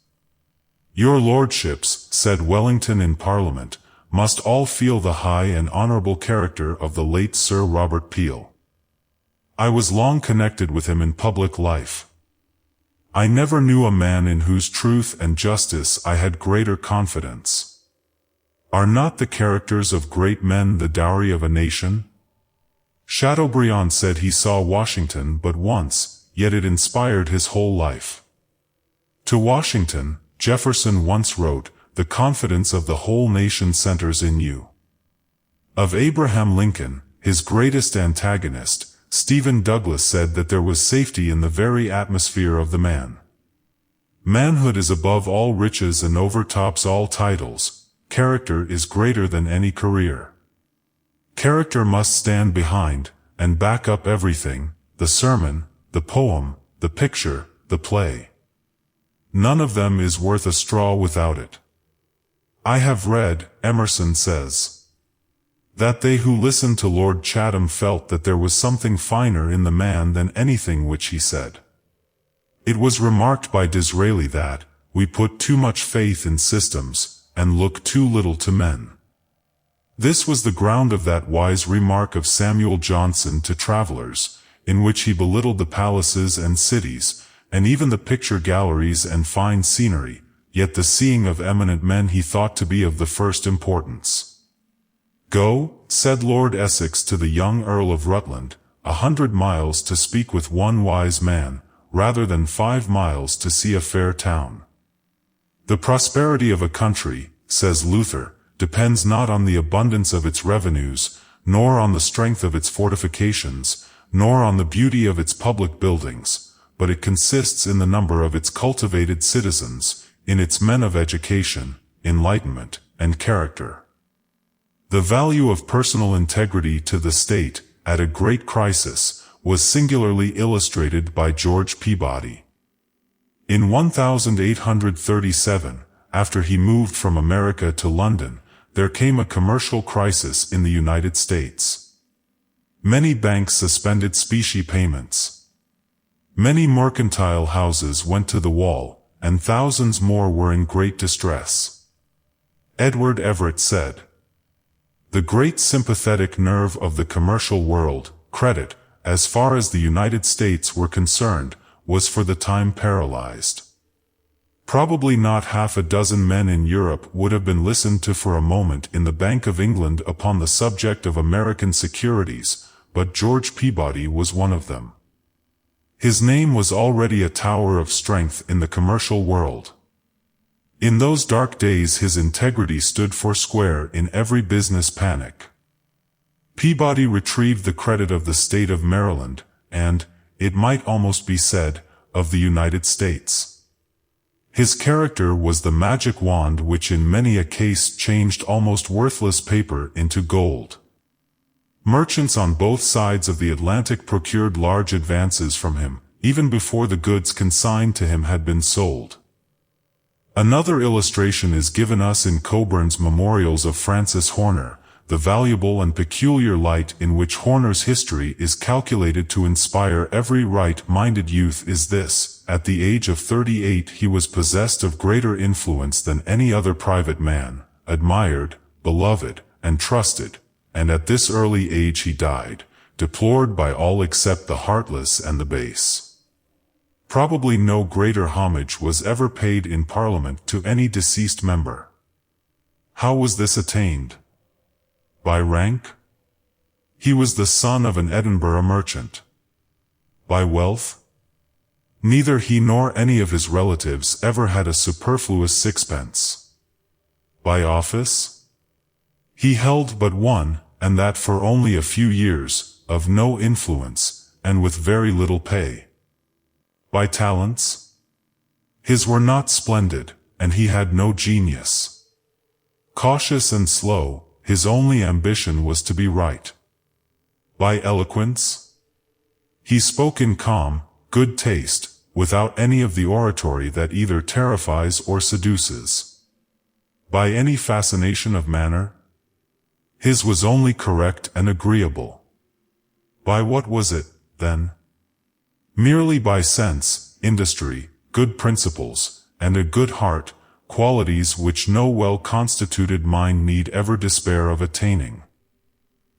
Your lordships, said Wellington in Parliament, must all feel the high and honorable character of the late Sir Robert Peel. I was long connected with him in public life. I never knew a man in whose truth and justice I had greater confidence. Are not the characters of great men the dowry of a nation? Chateaubriand said he saw Washington but once, yet it inspired his whole life. To Washington, Jefferson once wrote, "The confidence of the whole nation centers in you." Of Abraham Lincoln, his greatest antagonist, Stephen Douglas said that there was safety in the very atmosphere of the man. Manhood is above all riches and overtops all titles. Character is greater than any career. Character must stand behind, and back up everything, the sermon, the poem, the picture, the play. None of them is worth a straw without it. I have read, Emerson says, that they who listened to Lord Chatham felt that there was something finer in the man than anything which he said. It was remarked by Disraeli that, we put too much faith in systems, and look too little to men. This was the ground of that wise remark of Samuel Johnson to travelers, in which he belittled the palaces and cities, and even the picture galleries and fine scenery, yet the seeing of eminent men he thought to be of the first importance. Go, said Lord Essex to the young Earl of Rutland, 100 miles to speak with one wise man, rather than 5 miles to see a fair town. The prosperity of a country, says Luther, depends not on the abundance of its revenues, nor on the strength of its fortifications, nor on the beauty of its public buildings, but it consists in the number of its cultivated citizens, in its men of education, enlightenment, and character. The value of personal integrity to the state, at a great crisis, was singularly illustrated by George Peabody. In 1837, after he moved from America to London, there came a commercial crisis in the United States. Many banks suspended specie payments. Many mercantile houses went to the wall, and thousands more were in great distress. Edward Everett said, The great sympathetic nerve of the commercial world, credit, as far as the United States were concerned, was for the time paralyzed. Probably not half a dozen men in Europe would have been listened to for a moment in the Bank of England upon the subject of American securities, but George Peabody was one of them. His name was already a tower of strength in the commercial world. In those dark days his integrity stood foursquare in every business panic. Peabody retrieved the credit of the state of Maryland, and, it might almost be said, of the United States. His character was the magic wand which in many a case changed almost worthless paper into gold. Merchants on both sides of the Atlantic procured large advances from him, even before the goods consigned to him had been sold. Another illustration is given us in Coburn's Memorials of Francis Horner, the valuable and peculiar light in which Horner's history is calculated to inspire every right-minded youth is this: at the age of 38 he was possessed of greater influence than any other private man, admired, beloved, and trusted, and at this early age he died, deplored by all except the heartless and the base. Probably no greater homage was ever paid in Parliament to any deceased member. How was this attained? By rank? He was the son of an Edinburgh merchant. By wealth? Neither he nor any of his relatives ever had a superfluous sixpence. By office? He held but one, and that for only a few years, of no influence, and with very little pay. By talents? His were not splendid, and he had no genius. Cautious and slow, his only ambition was to be right. By eloquence? He spoke in calm, good taste, without any of the oratory that either terrifies or seduces. By any fascination of manner? His was only correct and agreeable. By what was it, then? Merely by sense, industry, good principles, and a good heart, qualities which no well-constituted mind need ever despair of attaining.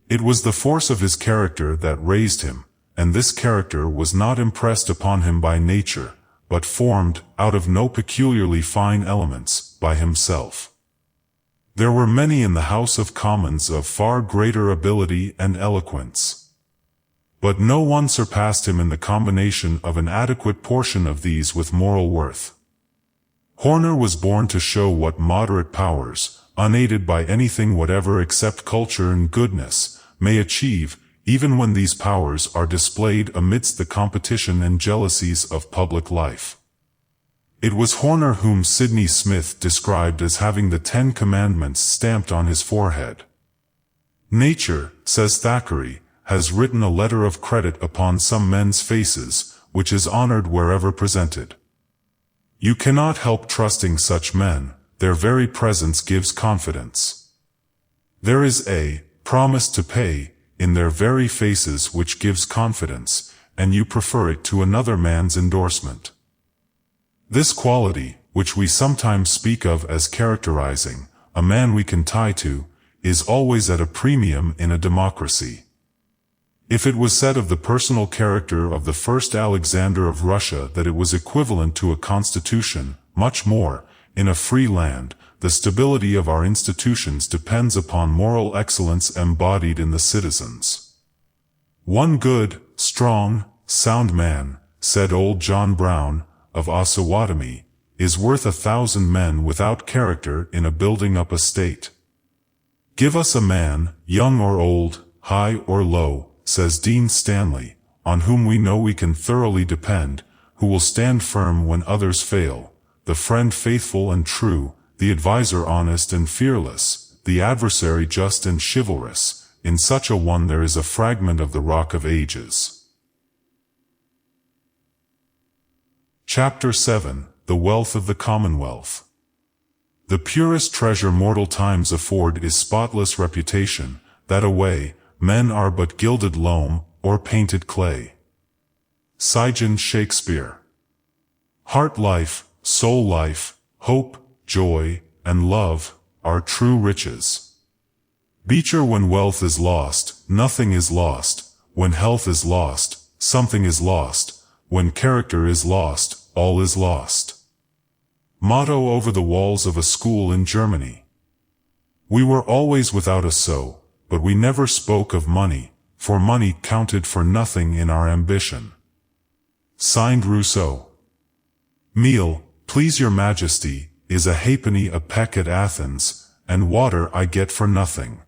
It was the force of his character that raised him, and this character was not impressed upon him by nature, but formed, out of no peculiarly fine elements, by himself. There were many in the House of Commons of far greater ability and eloquence. But no one surpassed him in the combination of an adequate portion of these with moral worth. Horner was born to show what moderate powers, unaided by anything whatever except culture and goodness, may achieve, even when these powers are displayed amidst the competition and jealousies of public life. It was Horner whom Sidney Smith described as having the 10 Commandments stamped on his forehead. Nature, says Thackeray, has written a letter of credit upon some men's faces, which is honored wherever presented. You cannot help trusting such men, their very presence gives confidence. There is a promise to pay in their very faces which gives confidence, and you prefer it to another man's endorsement. This quality, which we sometimes speak of as characterizing a man we can tie to, is always at a premium in a democracy. If it was said of the personal character of the first Alexander of Russia that it was equivalent to a constitution, much more, in a free land, the stability of our institutions depends upon moral excellence embodied in the citizens. One good, strong, sound man, said old John Brown, of Osawatomie, is worth 1,000 men without character in a building up a state. Give us a man, young or old, high or low, says Dean Stanley, on whom we know we can thoroughly depend, who will stand firm when others fail, the friend faithful and true, the adviser honest and fearless, the adversary just and chivalrous. In such a one there is a fragment of the Rock of Ages. Chapter 7. The Wealth of the Commonwealth. The purest treasure mortal times afford is spotless reputation, that away, men are but gilded loam, or painted clay. Sion Shakespeare. Heart life, soul life, hope, joy, and love, are true riches. Beecher, when wealth is lost, nothing is lost. When health is lost, something is lost. When character is lost, all is lost. Motto over the walls of a school in Germany. We were always without a sou, but we never spoke of money, for money counted for nothing in our ambition. Signed Rousseau. Meal, please your majesty, is a halfpenny a peck at Athens, and water I get for nothing.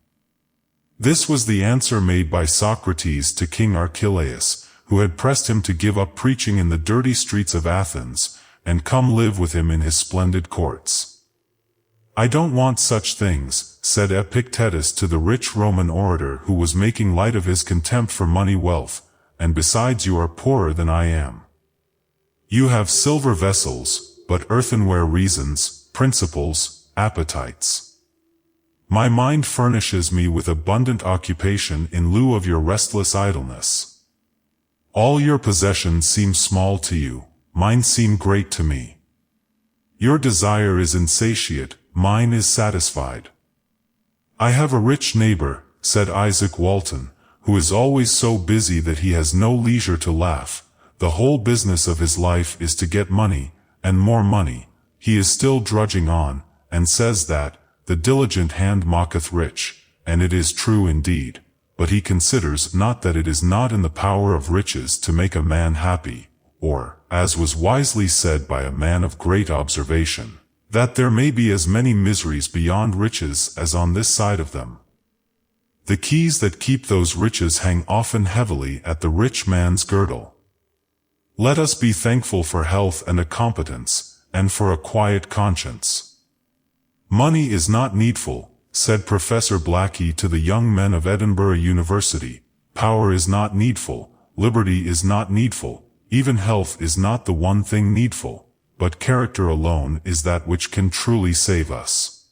This was the answer made by Socrates to King Archelaus, who had pressed him to give up preaching in the dirty streets of Athens, and come live with him in his splendid courts. I don't want such things, said Epictetus to the rich Roman orator who was making light of his contempt for money wealth, and besides you are poorer than I am. You have silver vessels, but earthenware reasons, principles, appetites. My mind furnishes me with abundant occupation in lieu of your restless idleness. All your possessions seem small to you, mine seem great to me. Your desire is insatiate, mine is satisfied. I have a rich neighbor, said Isaac Walton, who is always so busy that he has no leisure to laugh. The whole business of his life is to get money, and more money. He is still drudging on, and says that, the diligent hand mocketh rich, and it is true indeed, but he considers not that it is not in the power of riches to make a man happy, or, as was wisely said by a man of great observation, that there may be as many miseries beyond riches as on this side of them. The keys that keep those riches hang often heavily at the rich man's girdle. Let us be thankful for health and a competence, and for a quiet conscience. Money is not needful, said Professor Blackie to the young men of Edinburgh University. Power is not needful, liberty is not needful, even health is not the one thing needful, but character alone is that which can truly save us.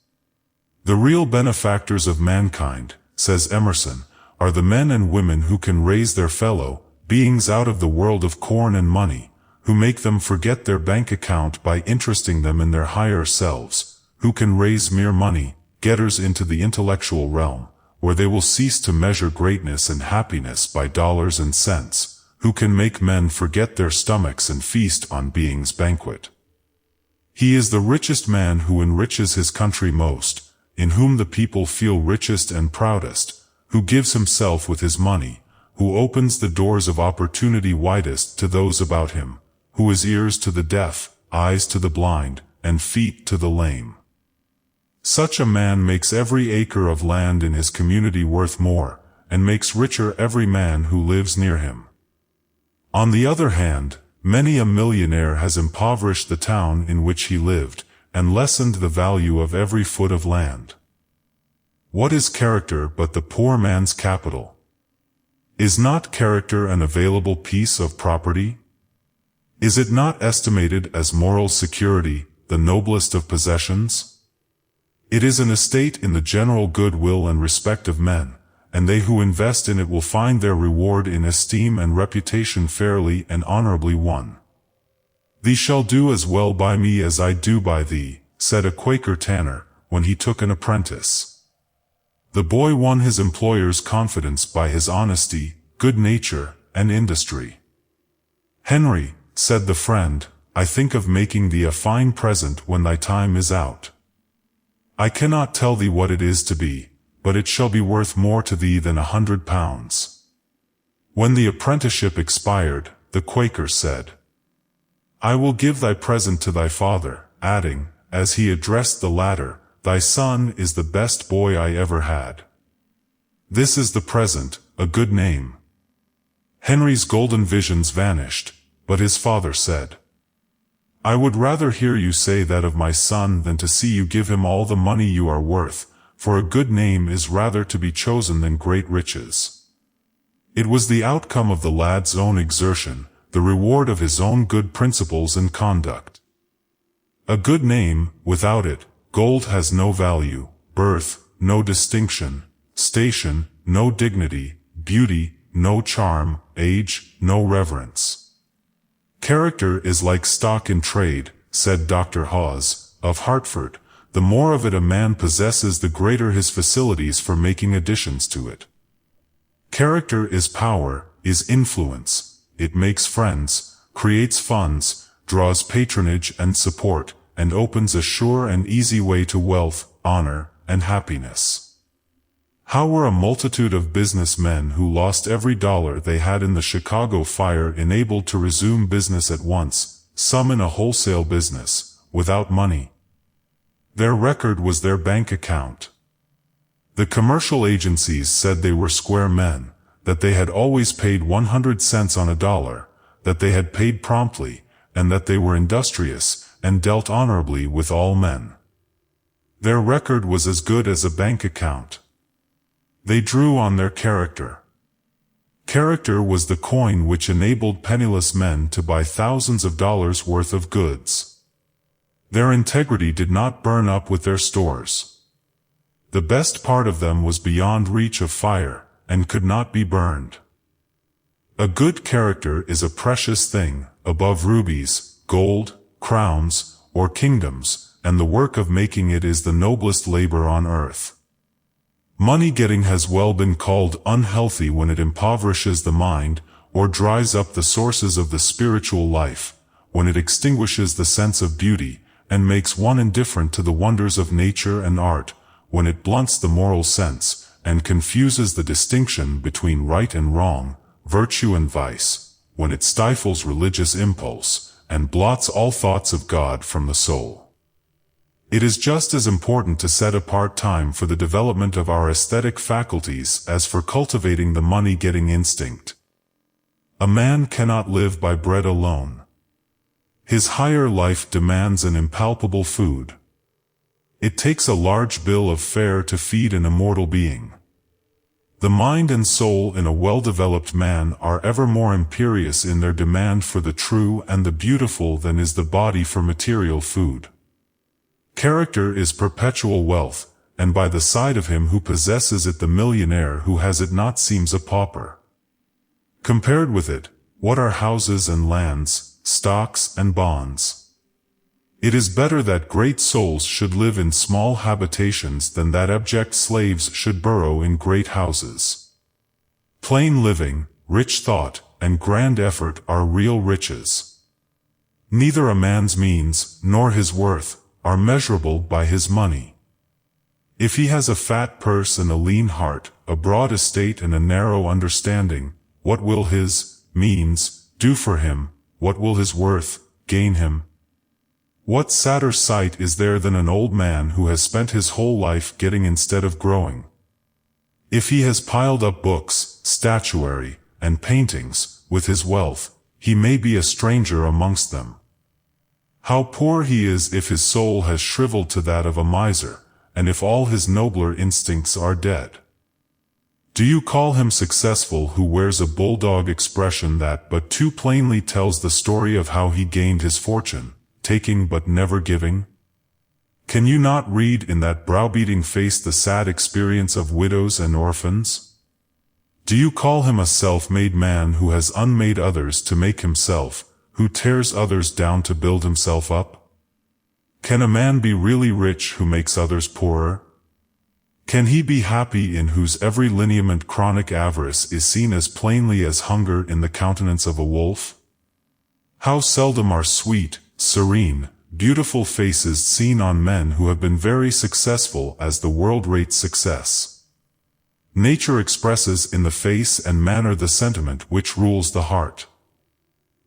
The real benefactors of mankind, says Emerson, are the men and women who can raise their fellow beings out of the world of corn and money, who make them forget their bank account by interesting them in their higher selves, who can raise mere money getters into the intellectual realm, where they will cease to measure greatness and happiness by dollars and cents, who can make men forget their stomachs and feast on being's banquet. He is the richest man who enriches his country most, in whom the people feel richest and proudest, who gives himself with his money, who opens the doors of opportunity widest to those about him, who is ears to the deaf, eyes to the blind, and feet to the lame. Such a man makes every acre of land in his community worth more, and makes richer every man who lives near him. On the other hand, many a millionaire has impoverished the town in which he lived, and lessened the value of every foot of land. What is character but the poor man's capital? Is not character an available piece of property? Is it not estimated as moral security, the noblest of possessions? It is an estate in the general goodwill and respect of men, and they who invest in it will find their reward in esteem and reputation fairly and honorably won. Thee shall do as well by me as I do by thee, said a Quaker tanner, when he took an apprentice. The boy won his employer's confidence by his honesty, good nature, and industry. Henry, said the friend, I think of making thee a fine present when thy time is out. I cannot tell thee what it is to be, but it shall be worth more to thee than £100. When the apprenticeship expired, the Quaker said, I will give thy present to thy father, adding, as he addressed the latter, thy son is the best boy I ever had. This is the present, a good name. Henry's golden visions vanished, but his father said, I would rather hear you say that of my son than to see you give him all the money you are worth, for a good name is rather to be chosen than great riches. It was the outcome of the lad's own exertion, the reward of his own good principles and conduct. A good name, without it, gold has no value, birth, no distinction, station, no dignity, beauty, no charm, age, no reverence. Character is like stock in trade, said Dr. Hawes, of Hartford, the more of it a man possesses, the greater his facilities for making additions to it. Character is power, is influence. It makes friends, creates funds, draws patronage and support, and opens a sure and easy way to wealth, honor, and happiness. How were a multitude of businessmen who lost every dollar they had in the Chicago fire enabled to resume business at once, some in a wholesale business, without money? Their record was their bank account. The commercial agencies said they were square men, that they had always paid 100 cents on a dollar, that they had paid promptly, and that they were industrious, and dealt honorably with all men. Their record was as good as a bank account. They drew on their character. Character was the coin which enabled penniless men to buy thousands of dollars worth of goods. Their integrity did not burn up with their stores. The best part of them was beyond reach of fire, and could not be burned. A good character is a precious thing, above rubies, gold, crowns, or kingdoms, and the work of making it is the noblest labor on earth. Money-getting has well been called unhealthy when it impoverishes the mind, or dries up the sources of the spiritual life, when it extinguishes the sense of beauty, and makes one indifferent to the wonders of nature and art, when it blunts the moral sense, and confuses the distinction between right and wrong, virtue and vice, when it stifles religious impulse, and blots all thoughts of God from the soul. It is just as important to set apart time for the development of our aesthetic faculties as for cultivating the money-getting instinct. A man cannot live by bread alone. His higher life demands an impalpable food. It takes a large bill of fare to feed an immortal being. The mind and soul in a well-developed man are ever more imperious in their demand for the true and the beautiful than is the body for material food. Character is perpetual wealth, and by the side of him who possesses it the millionaire who has it not seems a pauper. Compared with it, what are houses and lands, stocks and bonds? It is better that great souls should live in small habitations than that abject slaves should burrow in great houses. Plain living, rich thought, and grand effort are real riches. Neither a man's means, nor his worth, are measurable by his money. If he has a fat purse and a lean heart, a broad estate and a narrow understanding, what will his means do for him? What will his worth gain him? What sadder sight is there than an old man who has spent his whole life getting instead of growing? If he has piled up books, statuary, and paintings, with his wealth, he may be a stranger amongst them. How poor he is if his soul has shriveled to that of a miser, and if all his nobler instincts are dead. Do you call him successful who wears a bulldog expression that but too plainly tells the story of how he gained his fortune, taking but never giving? Can you not read in that browbeating face the sad experience of widows and orphans? Do you call him a self-made man who has unmade others to make himself, who tears others down to build himself up? Can a man be really rich who makes others poorer? Can he be happy in whose every lineament chronic avarice is seen as plainly as hunger in the countenance of a wolf? How seldom are sweet, serene, beautiful faces seen on men who have been very successful as the world rates success. Nature expresses in the face and manner the sentiment which rules the heart.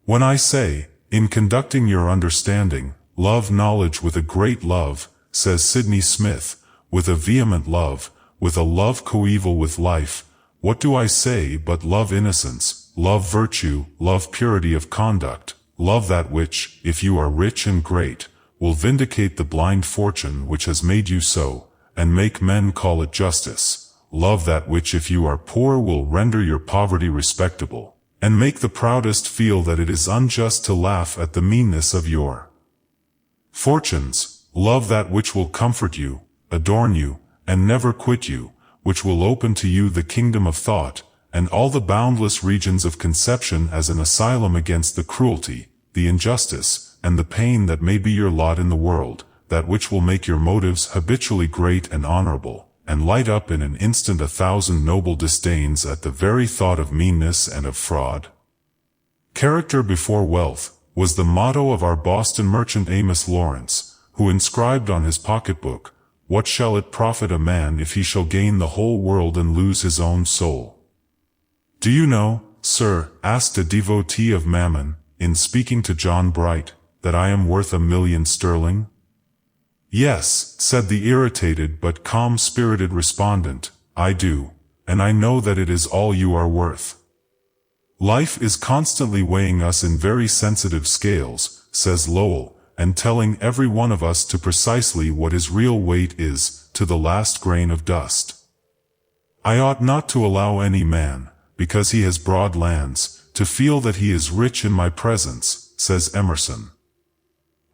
When I say, in conducting your understanding, love knowledge with a great love, says Sidney Smith, with a vehement love, with a love coeval with life, what do I say but love innocence, love virtue, love purity of conduct, love that which, if you are rich and great, will vindicate the blind fortune which has made you so, and make men call it justice, love that which if you are poor will render your poverty respectable, and make the proudest feel that it is unjust to laugh at the meanness of your fortunes, love that which will comfort you, adorn you, and never quit you, which will open to you the kingdom of thought, and all the boundless regions of conception as an asylum against the cruelty, the injustice, and the pain that may be your lot in the world, that which will make your motives habitually great and honorable, and light up in an instant 1,000 noble disdains at the very thought of meanness and of fraud. Character before wealth was the motto of our Boston merchant Amos Lawrence, who inscribed on his pocketbook, "What shall it profit a man if he shall gain the whole world and lose his own soul?" "Do you know, sir," asked a devotee of Mammon, in speaking to John Bright, "that I am worth £1,000,000? "Yes," said the irritated but calm-spirited respondent, "I do, and I know that it is all you are worth." "Life is constantly weighing us in very sensitive scales," says Lowell, "and telling every one of us to precisely what his real weight is, to the last grain of dust. I ought not to allow any man, because he has broad lands, to feel that he is rich in my presence," says Emerson.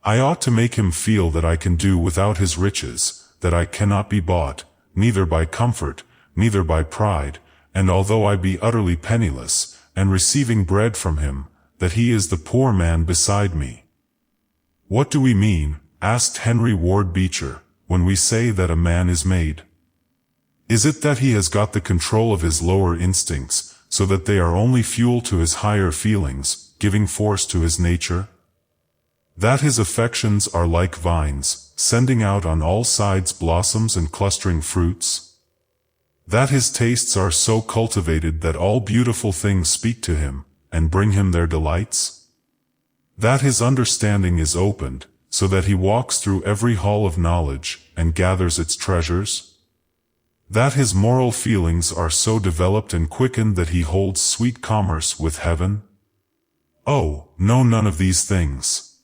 "I ought to make him feel that I can do without his riches, that I cannot be bought, neither by comfort, neither by pride, and although I be utterly penniless, and receiving bread from him, that he is the poor man beside me." "What do we mean," asked Henry Ward Beecher, "when we say that a man is made? Is it that he has got the control of his lower instincts, so that they are only fuel to his higher feelings, giving force to his nature? That his affections are like vines, sending out on all sides blossoms and clustering fruits? That his tastes are so cultivated that all beautiful things speak to him, and bring him their delights? That his understanding is opened, so that he walks through every hall of knowledge, and gathers its treasures? That his moral feelings are so developed and quickened that he holds sweet commerce with heaven? Oh, no, none of these things.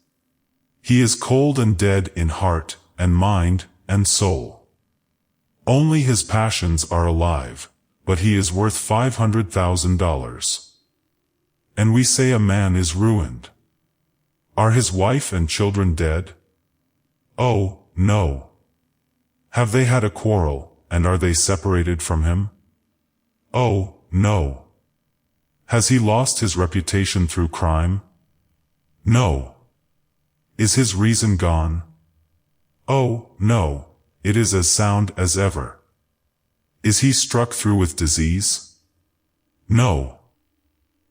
He is cold and dead in heart, and mind, and soul. Only his passions are alive, but he is worth $500,000. And we say a man is ruined. Are his wife and children dead? Oh, no. Have they had a quarrel, and are they separated from him? Oh, no. Has he lost his reputation through crime? No. Is his reason gone? Oh, no. It is as sound as ever. Is he struck through with disease? No.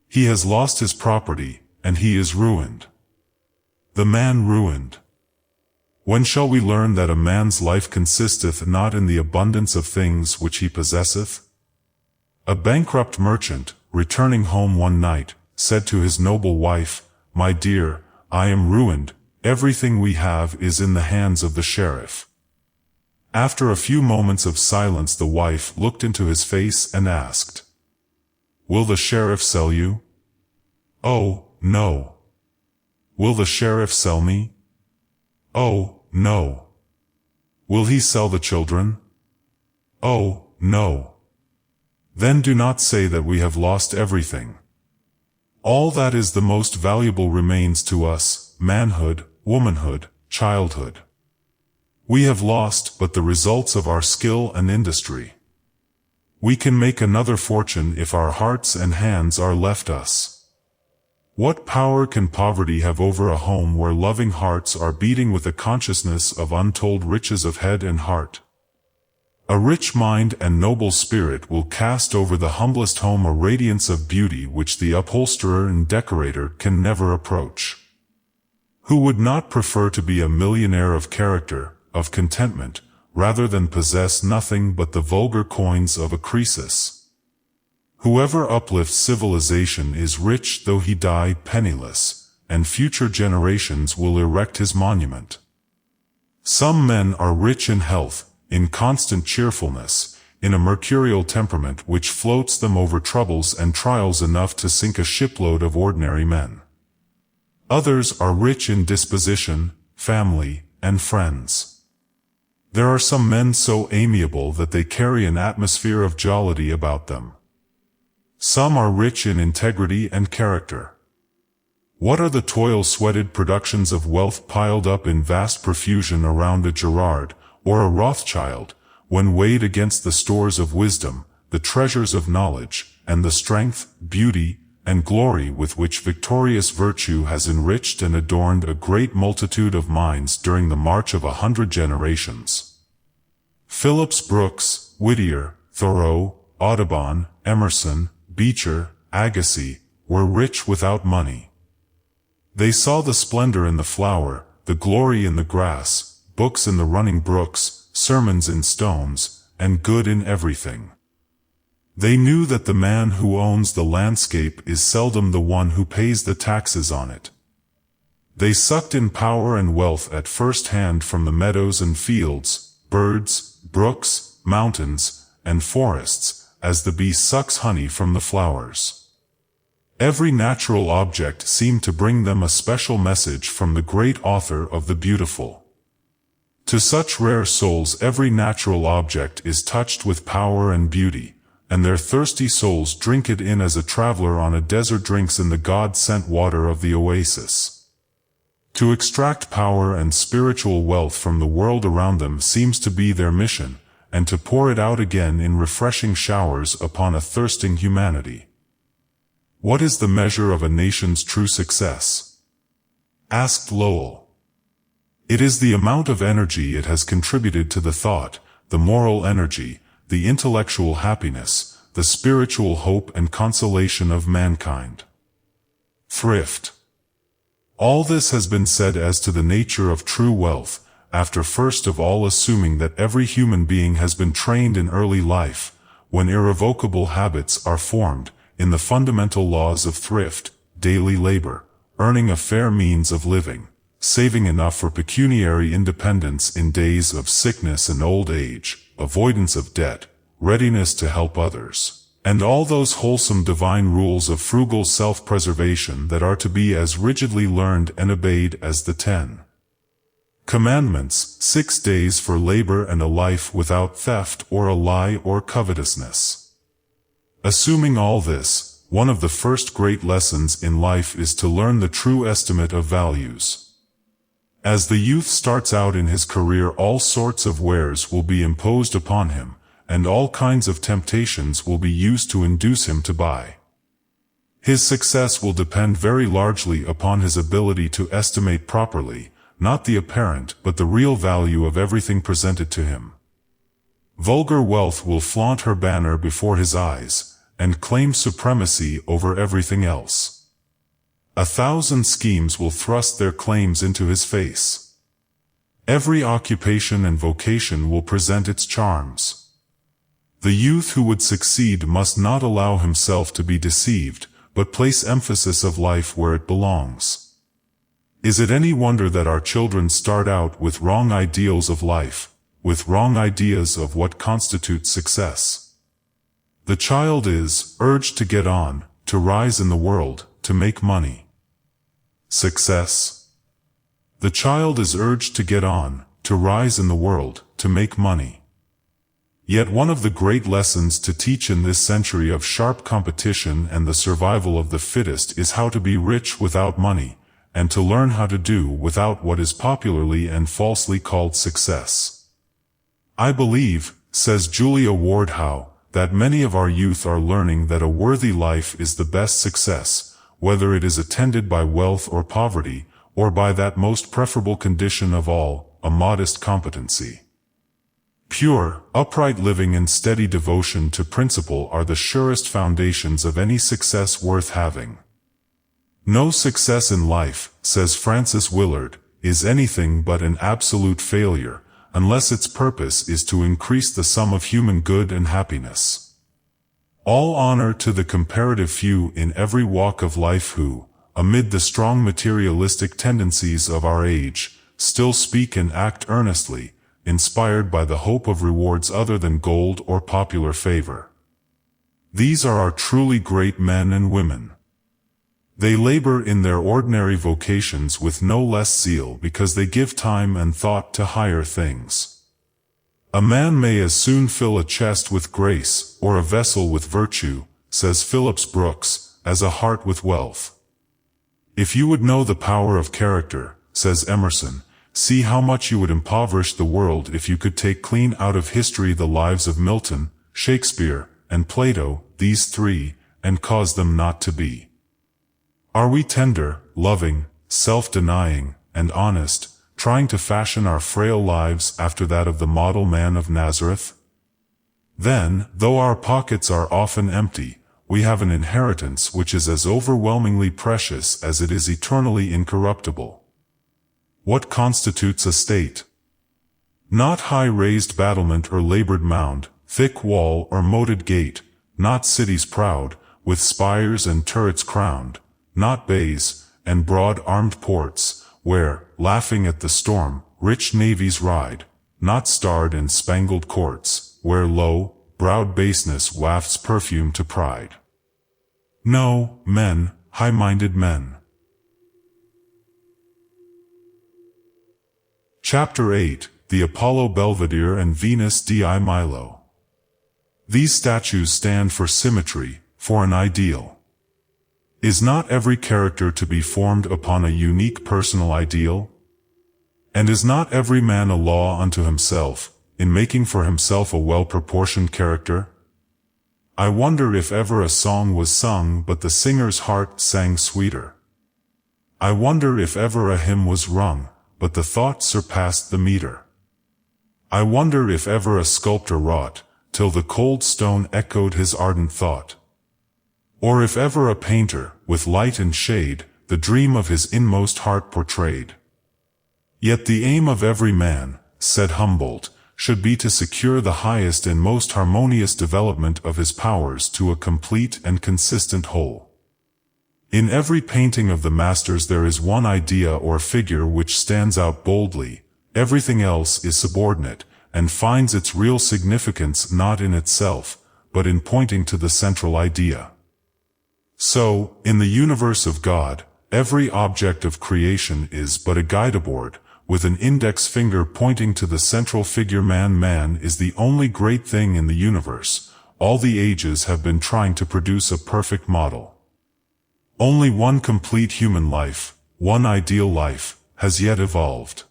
He has lost his property, and he is ruined. The man ruined. When shall we learn that a man's life consisteth not in the abundance of things which he possesseth? A bankrupt merchant, returning home one night, said to his noble wife, "My dear, I am ruined, everything we have is in the hands of the sheriff." After a few moments of silence the wife looked into his face and asked, "Will the sheriff sell you?" "Oh, no." "Will the sheriff sell me?" "Oh, no." "Will he sell the children?" "Oh, no." Then do not say that we have lost everything. All that is the most valuable remains to us, manhood, womanhood, childhood. We have lost but the results of our skill and industry. We can make another fortune if our hearts and hands are left us. What power can poverty have over a home where loving hearts are beating with a consciousness of untold riches of head and heart? A rich mind and noble spirit will cast over the humblest home a radiance of beauty which the upholsterer and decorator can never approach. Who would not prefer to be a millionaire of character, of contentment, rather than possess nothing but the vulgar coins of a Croesus? Whoever uplifts civilization is rich though he die penniless, and future generations will erect his monument. Some men are rich in health, in constant cheerfulness, in a mercurial temperament which floats them over troubles and trials enough to sink a shipload of ordinary men. Others are rich in disposition, family, and friends. There are some men so amiable that they carry an atmosphere of jollity about them. Some are rich in integrity and character. What are the toil-sweated productions of wealth piled up in vast profusion around a Gerard, or a Rothschild, when weighed against the stores of wisdom, the treasures of knowledge, and the strength, beauty, and glory with which victorious virtue has enriched and adorned a great multitude of minds during the march of 100 generations. Phillips Brooks, Whittier, Thoreau, Audubon, Emerson, Beecher, Agassiz, were rich without money. They saw the splendor in the flower, the glory in the grass, books in the running brooks, sermons in stones, and good in everything. They knew that the man who owns the landscape is seldom the one who pays the taxes on it. They sucked in power and wealth at first hand from the meadows and fields, birds, brooks, mountains, and forests, as the bee sucks honey from the flowers. Every natural object seemed to bring them a special message from the great author of the beautiful. To such rare souls every natural object is touched with power and beauty, and their thirsty souls drink it in as a traveler on a desert drinks in the God-sent water of the oasis. To extract power and spiritual wealth from the world around them seems to be their mission, and to pour it out again in refreshing showers upon a thirsting humanity. What is the measure of a nation's true success? Asked Lowell. It is the amount of energy it has contributed to the thought, the moral energy, the intellectual happiness, the spiritual hope and consolation of mankind. Thrift. All this has been said as to the nature of true wealth, after first of all assuming that every human being has been trained in early life, when irrevocable habits are formed, in the fundamental laws of thrift, daily labor, earning a fair means of living, saving enough for pecuniary independence in days of sickness and old age, avoidance of debt, readiness to help others, and all those wholesome divine rules of frugal self-preservation that are to be as rigidly learned and obeyed as the 10 Commandments, 6 days for labor and a life without theft or a lie or covetousness. Assuming all this, one of the first great lessons in life is to learn the true estimate of values. As the youth starts out in his career, all sorts of wares will be imposed upon him, and all kinds of temptations will be used to induce him to buy. His success will depend very largely upon his ability to estimate properly, not the apparent but the real value of everything presented to him. Vulgar wealth will flaunt her banner before his eyes, and claim supremacy over everything else. 1,000 schemes will thrust their claims into his face. Every occupation and vocation will present its charms. The youth who would succeed must not allow himself to be deceived, but place emphasis of life where it belongs. Is it any wonder that our children start out with wrong ideals of life, with wrong ideas of what constitutes success? The child is urged to get on, to rise in the world, to make money. Success. The child is urged to get on, to rise in the world, to make money. Yet one of the great lessons to teach in this century of sharp competition and the survival of the fittest is how to be rich without money, and to learn how to do without what is popularly and falsely called success. I believe, says Julia Ward Howe, that many of our youth are learning that a worthy life is the best success, whether it is attended by wealth or poverty, or by that most preferable condition of all, a modest competency. Pure, upright living and steady devotion to principle are the surest foundations of any success worth having. No success in life, says Francis Willard, is anything but an absolute failure, unless its purpose is to increase the sum of human good and happiness. All honor to the comparative few in every walk of life who, amid the strong materialistic tendencies of our age, still speak and act earnestly, inspired by the hope of rewards other than gold or popular favor. These are our truly great men and women. They labor in their ordinary vocations with no less zeal because they give time and thought to higher things. A man may as soon fill a chest with grace, or a vessel with virtue, says Phillips Brooks, as a heart with wealth. If you would know the power of character, says Emerson, see how much you would impoverish the world if you could take clean out of history the lives of Milton, Shakespeare, and Plato, these three, and cause them not to be Are we tender, loving, self-denying, and honest, trying to fashion our frail lives after that of the model man of Nazareth? Then, though our pockets are often empty, we have an inheritance which is as overwhelmingly precious as it is eternally incorruptible. What constitutes a state? Not high-raised battlement or labored mound, thick wall or moated gate, not cities proud, with spires and turrets crowned, not bays, and broad-armed ports, where, laughing at the storm, rich navies ride, not starred and spangled courts, where low-browed baseness wafts perfume to pride. No, men, high-minded men. Chapter 8, The Apollo Belvedere and Venus di Milo. These statues stand for symmetry, for an ideal. Is not every character to be formed upon a unique personal ideal? And is not every man a law unto himself, in making for himself a well-proportioned character? I wonder if ever a song was sung but the singer's heart sang sweeter. I wonder if ever a hymn was rung, but the thought surpassed the meter. I wonder if ever a sculptor wrought, till the cold stone echoed his ardent thought. Or if ever a painter, with light and shade, the dream of his inmost heart portrayed. Yet the aim of every man, said Humboldt, should be to secure the highest and most harmonious development of his powers to a complete and consistent whole. In every painting of the masters there is one idea or figure which stands out boldly, everything else is subordinate, and finds its real significance not in itself, but in pointing to the central idea. So, in the universe of God, every object of creation is but a guide-aboard, with an index finger pointing to the central figure. Man is the only great thing in the universe. All the ages have been trying to produce a perfect model. Only one complete human life, one ideal life, has yet evolved.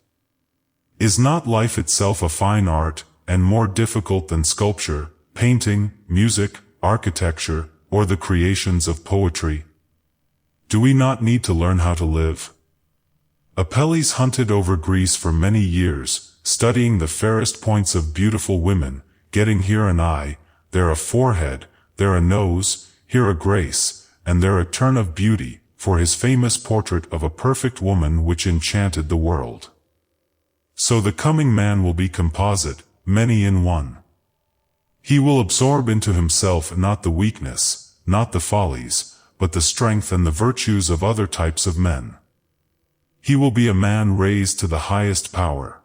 Is not life itself a fine art, and more difficult than sculpture, painting, music, architecture, or the creations of poetry? Do we not need to learn how to live? Apelles hunted over Greece for many years, studying the fairest points of beautiful women, getting here an eye, there a forehead, there a nose, here a grace, and there a turn of beauty, for his famous portrait of a perfect woman which enchanted the world. So the coming man will be composite, many in one. He will absorb into himself not the weakness, not the follies, but the strength and the virtues of other types of men. He will be a man raised to the highest power.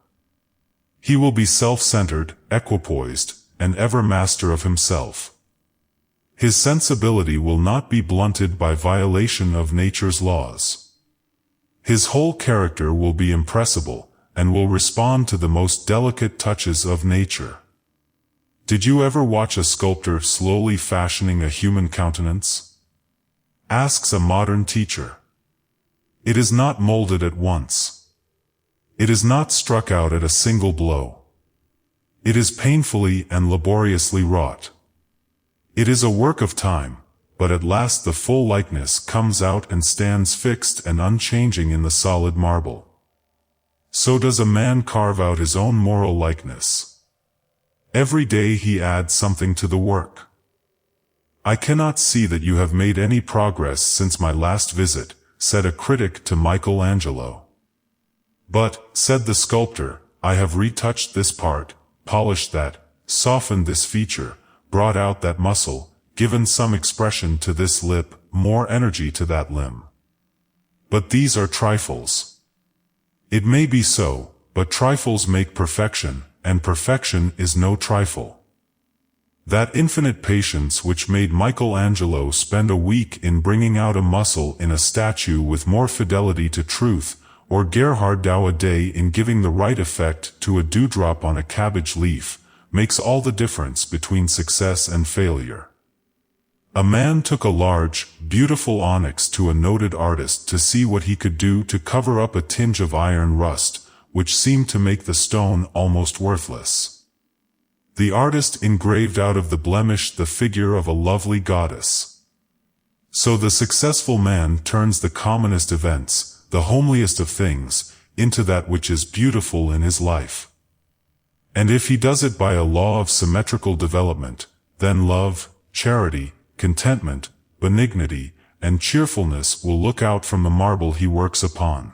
He will be self-centered, equipoised, and ever master of himself. His sensibility will not be blunted by violation of nature's laws. His whole character will be impressible, and will respond to the most delicate touches of nature. Did you ever watch a sculptor slowly fashioning a human countenance? Asks a modern teacher. It is not molded at once. It is not struck out at a single blow. It is painfully and laboriously wrought. It is a work of time, but at last the full likeness comes out and stands fixed and unchanging in the solid marble. So does a man carve out his own moral likeness. Every day he adds something to the work. I cannot see that you have made any progress since my last visit, said a critic to Michelangelo. But, said the sculptor, I have retouched this part, polished that, softened this feature, brought out that muscle, given some expression to this lip, more energy to that limb. But these are trifles. It may be so, but trifles make perfection, and perfection is no trifle. That infinite patience which made Michelangelo spend a week in bringing out a muscle in a statue with more fidelity to truth, or Gerhard Dow a day in giving the right effect to a dewdrop on a cabbage leaf, makes all the difference between success and failure. A man took a large, beautiful onyx to a noted artist to see what he could do to cover up a tinge of iron rust, which seemed to make the stone almost worthless. The artist engraved out of the blemish the figure of a lovely goddess. So the successful man turns the commonest events, the homeliest of things, into that which is beautiful in his life. And if he does it by a law of symmetrical development, then love, charity, contentment, benignity, and cheerfulness will look out from the marble he works upon.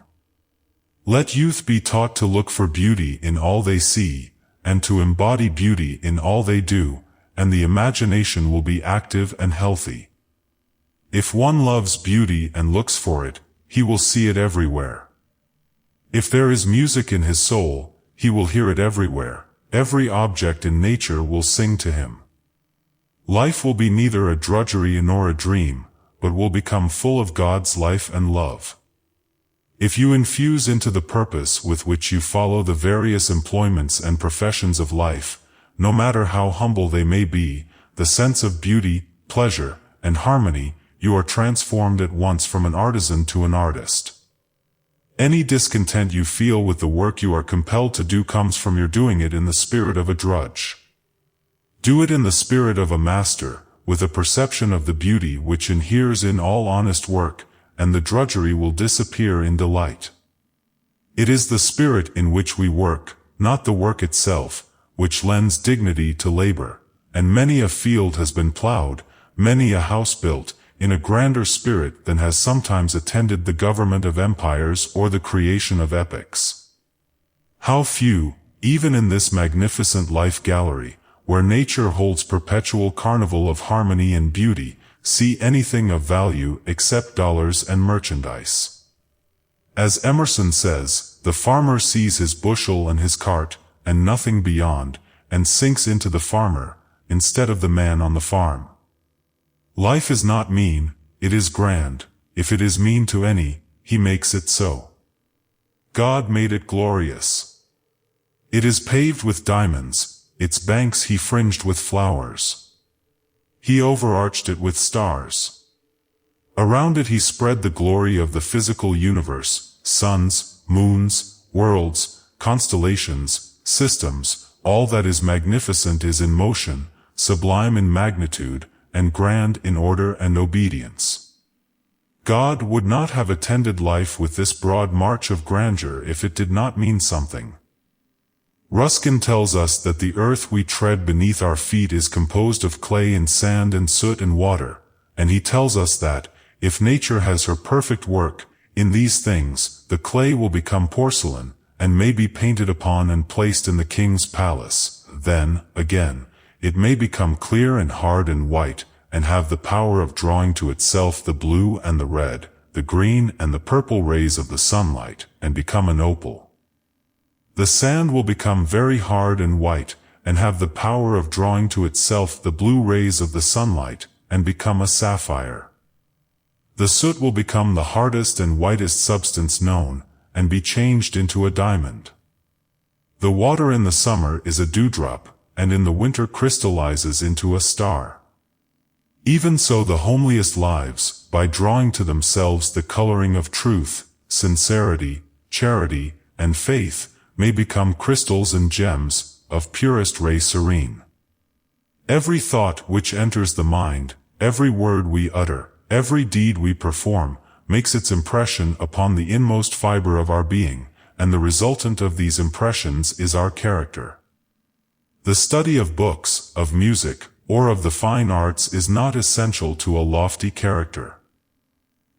Let youth be taught to look for beauty in all they see, and to embody beauty in all they do, and the imagination will be active and healthy. If one loves beauty and looks for it, he will see it everywhere. If there is music in his soul, he will hear it everywhere. Every object in nature will sing to him. Life will be neither a drudgery nor a dream, but will become full of God's life and love. If you infuse into the purpose with which you follow the various employments and professions of life, no matter how humble they may be, the sense of beauty, pleasure, and harmony, you are transformed at once from an artisan to an artist. Any discontent you feel with the work you are compelled to do comes from your doing it in the spirit of a drudge. Do it in the spirit of a master, with a perception of the beauty which inheres in all honest work, and the drudgery will disappear in delight. It is the spirit in which we work, not the work itself, which lends dignity to labor, and many a field has been plowed, many a house built, in a grander spirit than has sometimes attended the government of empires or the creation of epics. How few, even in this magnificent life gallery, where nature holds perpetual carnival of harmony and beauty, see anything of value except dollars and merchandise. As Emerson says, the farmer sees his bushel and his cart, and nothing beyond, and sinks into the farmer, instead of the man on the farm. Life is not mean, it is grand. If it is mean to any, he makes it so. God made it glorious. It is paved with diamonds, its banks he fringed with flowers. He overarched it with stars. Around it he spread the glory of the physical universe, suns, moons, worlds, constellations, systems. All that is magnificent is in motion, sublime in magnitude, and grand in order and obedience. God would not have attended life with this broad march of grandeur if it did not mean something. Ruskin tells us that the earth we tread beneath our feet is composed of clay and sand and soot and water, and he tells us that, if nature has her perfect work in these things, the clay will become porcelain, and may be painted upon and placed in the king's palace. Then, again, it may become clear and hard and white, and have the power of drawing to itself the blue and the red, the green and the purple rays of the sunlight, and become an opal. The sand will become very hard and white, and have the power of drawing to itself the blue rays of the sunlight, and become a sapphire. The soot will become the hardest and whitest substance known, and be changed into a diamond. The water in the summer is a dewdrop, and in the winter crystallizes into a star. Even so the homeliest lives, by drawing to themselves the coloring of truth, sincerity, charity, and faith, may become crystals and gems, of purest ray serene. Every thought which enters the mind, every word we utter, every deed we perform, makes its impression upon the inmost fiber of our being, and the resultant of these impressions is our character. The study of books, of music, or of the fine arts is not essential to a lofty character.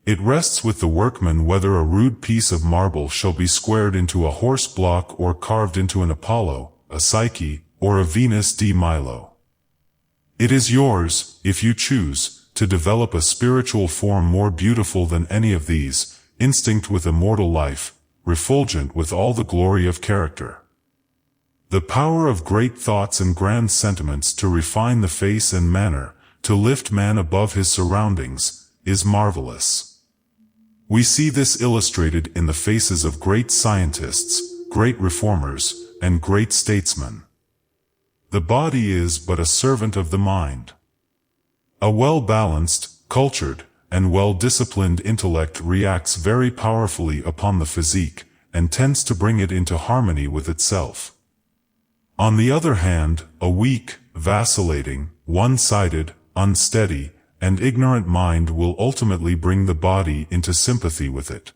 It rests with the workman whether a rude piece of marble shall be squared into a horse block or carved into an Apollo, a Psyche, or a Venus de Milo. It is yours, if you choose, to develop a spiritual form more beautiful than any of these, instinct with immortal life, refulgent with all the glory of character. The power of great thoughts and grand sentiments to refine the face and manner, to lift man above his surroundings, is marvelous. We see this illustrated in the faces of great scientists, great reformers, and great statesmen. The body is but a servant of the mind. A well-balanced, cultured, and well-disciplined intellect reacts very powerfully upon the physique, and tends to bring it into harmony with itself. On the other hand, a weak, vacillating, one-sided, unsteady, and ignorant mind will ultimately bring the body into sympathy with it.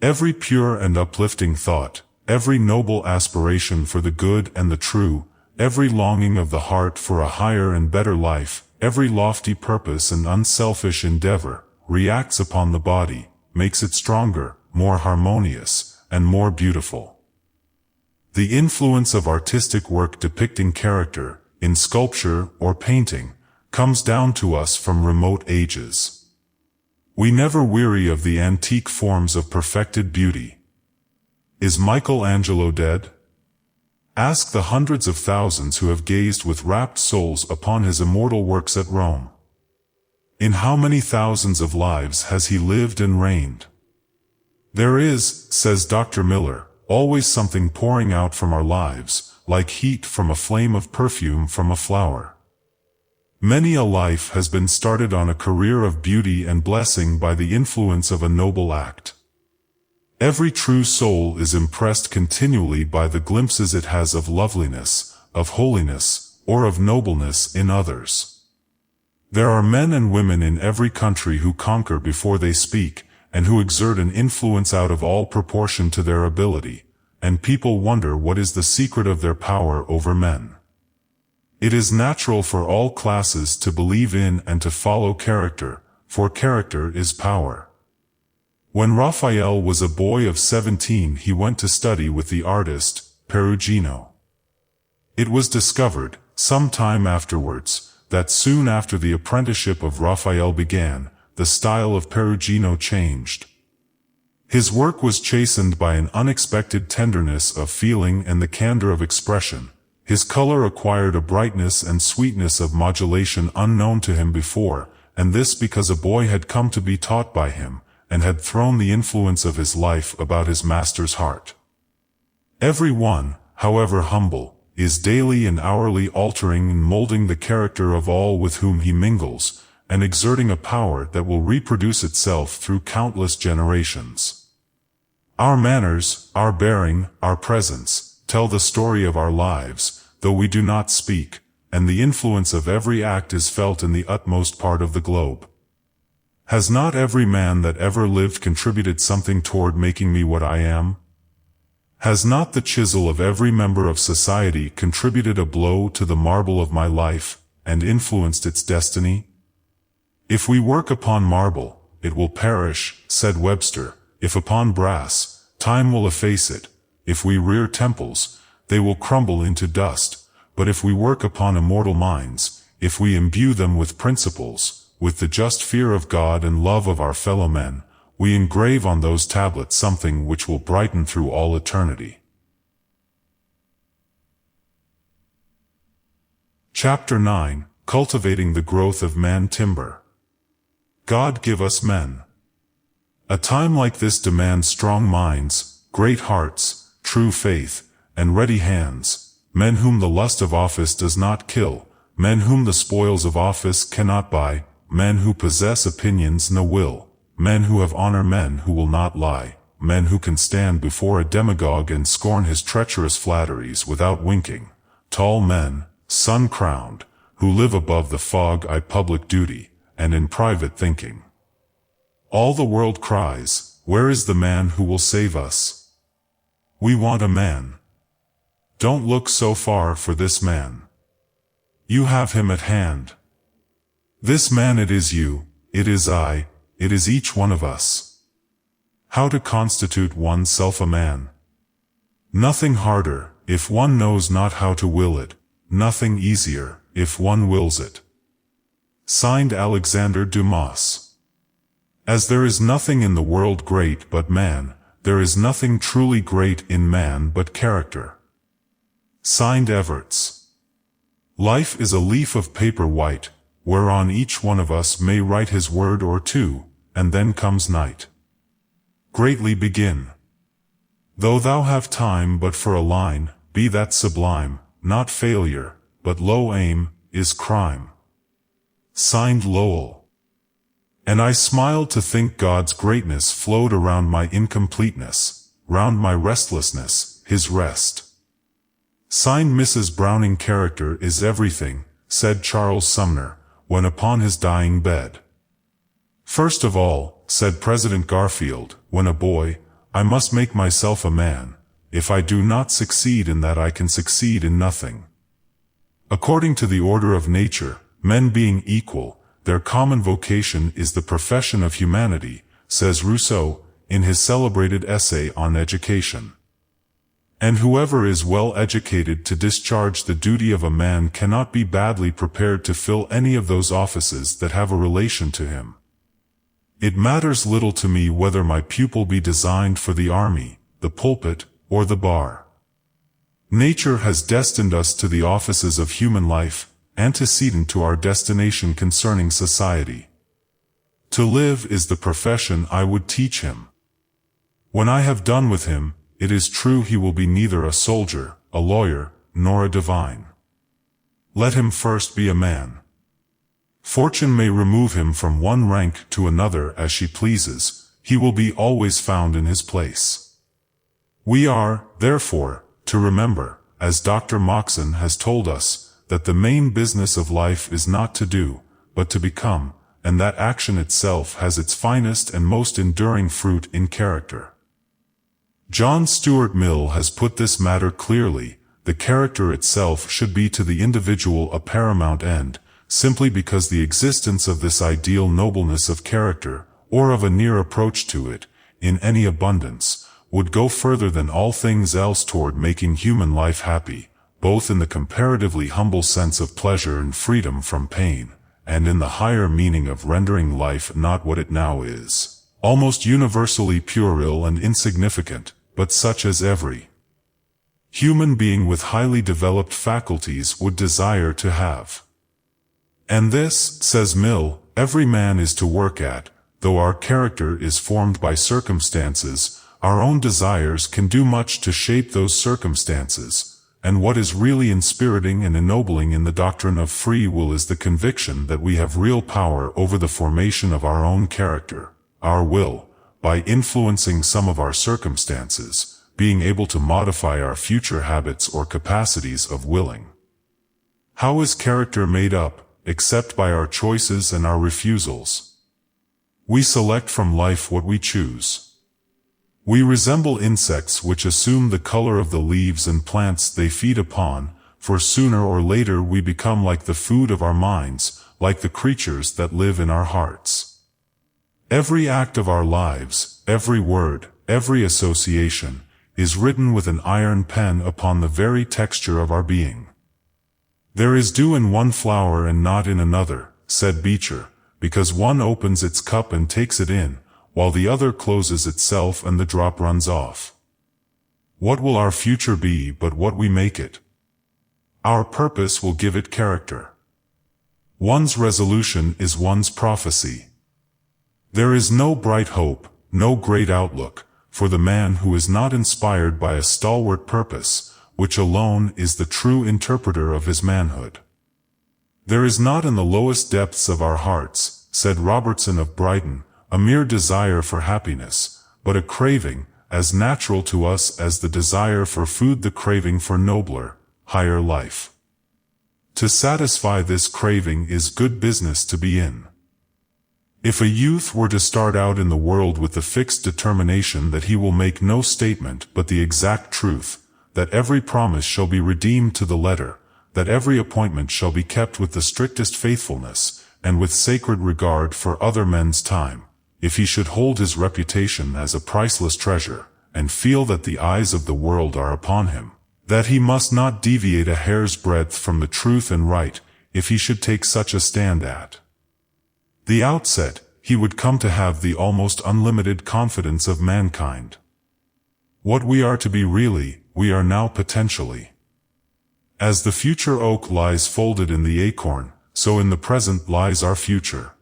Every pure and uplifting thought, every noble aspiration for the good and the true, every longing of the heart for a higher and better life, every lofty purpose and unselfish endeavor, reacts upon the body, makes it stronger, more harmonious, and more beautiful. The influence of artistic work depicting character, in sculpture or painting, comes down to us from remote ages. We never weary of the antique forms of perfected beauty. Is Michelangelo dead? Ask the hundreds of thousands who have gazed with rapt souls upon his immortal works at Rome. In how many thousands of lives has he lived and reigned? There is, says Dr. Miller, always something pouring out from our lives, like heat from a flame of perfume from a flower. Many a life has been started on a career of beauty and blessing by the influence of a noble act. Every true soul is impressed continually by the glimpses it has of loveliness, of holiness, or of nobleness in others. There are men and women in every country who conquer before they speak, and who exert an influence out of all proportion to their ability, and people wonder what is the secret of their power over men. It is natural for all classes to believe in and to follow character, for character is power. When Raphael was a boy of 17, he went to study with the artist, Perugino. It was discovered, some time afterwards, that soon after the apprenticeship of Raphael began, the style of Perugino changed. His work was chastened by an unexpected tenderness of feeling and the candor of expression. His color acquired a brightness and sweetness of modulation unknown to him before, and this because a boy had come to be taught by him, and had thrown the influence of his life about his master's heart. Every one, however humble, is daily and hourly altering and molding the character of all with whom he mingles, and exerting a power that will reproduce itself through countless generations. Our manners, our bearing, our presence, tell the story of our lives, though we do not speak, and the influence of every act is felt in the utmost part of the globe. Has not every man that ever lived contributed something toward making me what I am? Has not the chisel of every member of society contributed a blow to the marble of my life, and influenced its destiny? If we work upon marble, it will perish, said Webster. If upon brass, time will efface it. If we rear temples, they will crumble into dust. But if we work upon immortal minds, if we imbue them with principles, with the just fear of God and love of our fellow men, we engrave on those tablets something which will brighten through all eternity. Chapter 9, Cultivating the Growth of Man Timber. God give us men. A time like this demands strong minds, great hearts, true faith, and ready hands, men whom the lust of office does not kill, men whom the spoils of office cannot buy, men who possess opinions no will, men who have honor, men who will not lie, men who can stand before a demagogue and scorn his treacherous flatteries without winking, tall men, sun-crowned, who live above the fog of public duty, and in private thinking. All the world cries, where is the man who will save us? We want a man. Don't look so far for this man. You have him at hand. This man, it is you, it is I, it is each one of us. How to constitute oneself a man? Nothing harder, if one knows not how to will it, nothing easier, if one wills it. Signed Alexander Dumas. As there is nothing in the world great but man, there is nothing truly great in man but character. Signed Everts. Life is a leaf of paper white, whereon each one of us may write his word or two, and then comes night. Greatly begin. Though thou have time but for a line, be that sublime, not failure, but low aim, is crime. Signed Lowell. And I smiled to think God's greatness flowed around my incompleteness, round my restlessness, his rest. Signed Mrs. Browning. Character is everything, said Charles Sumner, when upon his dying bed. "First of all," said President Garfield, "when a boy, I must make myself a man. If I do not succeed in that, I can succeed in nothing. According to the order of nature, men being equal, their common vocation is the profession of humanity," says Rousseau, in his celebrated essay on education. And whoever is well educated to discharge the duty of a man cannot be badly prepared to fill any of those offices that have a relation to him. "It matters little to me whether my pupil be designed for the army, the pulpit, or the bar. Nature has destined us to the offices of human life, antecedent to our destination concerning society. To live is the profession I would teach him. When I have done with him, it is true he will be neither a soldier, a lawyer, nor a divine. Let him first be a man. Fortune may remove him from one rank to another as she pleases, he will be always found in his place. We are, therefore, to remember, as Dr. Moxon has told us, that the main business of life is not to do, but to become, and that action itself has its finest and most enduring fruit in character. John Stuart Mill has put this matter clearly: the character itself should be to the individual a paramount end, simply because the existence of this ideal nobleness of character, or of a near approach to it, in any abundance, would go further than all things else toward making human life happy, both in the comparatively humble sense of pleasure and freedom from pain, and in the higher meaning of rendering life not what it now is, almost universally puerile and insignificant, but such as every human being with highly developed faculties would desire to have. And this, says Mill, every man is to work at. Though our character is formed by circumstances, our own desires can do much to shape those circumstances, and what is really inspiriting and ennobling in the doctrine of free will is the conviction that we have real power over the formation of our own character, our will, by influencing some of our circumstances, being able to modify our future habits or capacities of willing. How is character made up, except by our choices and our refusals? We select from life what we choose. We resemble insects which assume the color of the leaves and plants they feed upon, for sooner or later we become like the food of our minds, like the creatures that live in our hearts. Every act of our lives, every word, every association, is written with an iron pen upon the very texture of our being. "There is dew in one flower and not in another," said Beecher, "because one opens its cup and takes it in, while the other closes itself and the drop runs off." What will our future be but what we make it? Our purpose will give it character. One's resolution is one's prophecy. There is no bright hope, no great outlook, for the man who is not inspired by a stalwart purpose, which alone is the true interpreter of his manhood. "There is not in the lowest depths of our hearts," said Robertson of Brighton, "a mere desire for happiness, but a craving, as natural to us as the desire for food, the craving for nobler, higher life. To satisfy this craving is good business to be in." If a youth were to start out in the world with the fixed determination that he will make no statement but the exact truth, that every promise shall be redeemed to the letter, that every appointment shall be kept with the strictest faithfulness, and with sacred regard for other men's time, if he should hold his reputation as a priceless treasure, and feel that the eyes of the world are upon him, that he must not deviate a hair's breadth from the truth and right, if he should take such a stand at the outset, he would come to have the almost unlimited confidence of mankind. What we are to be really, we are now potentially. As the future oak lies folded in the acorn, so in the present lies our future.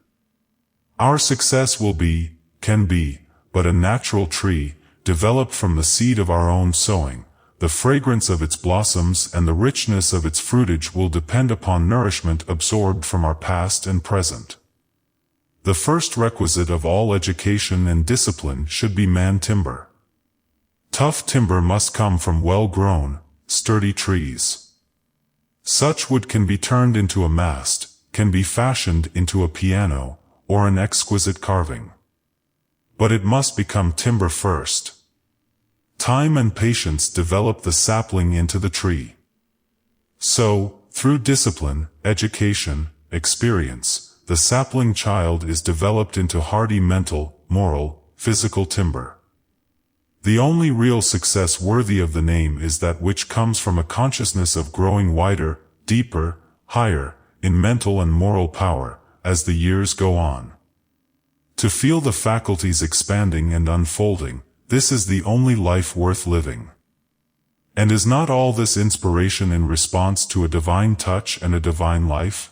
Our success will be, can be, but a natural tree, developed from the seed of our own sowing. The fragrance of its blossoms and the richness of its fruitage will depend upon nourishment absorbed from our past and present. The first requisite of all education and discipline should be man timber. Tough timber must come from well-grown, sturdy trees. Such wood can be turned into a mast, can be fashioned into a piano, or an exquisite carving. But it must become timber first. Time and patience develop the sapling into the tree. So, through discipline, education, experience, the sapling child is developed into hardy mental, moral, physical timber. The only real success worthy of the name is that which comes from a consciousness of growing wider, deeper, higher, in mental and moral power, as the years go on. To feel the faculties expanding and unfolding, this is the only life worth living. And is not all this inspiration in response to a divine touch and a divine life?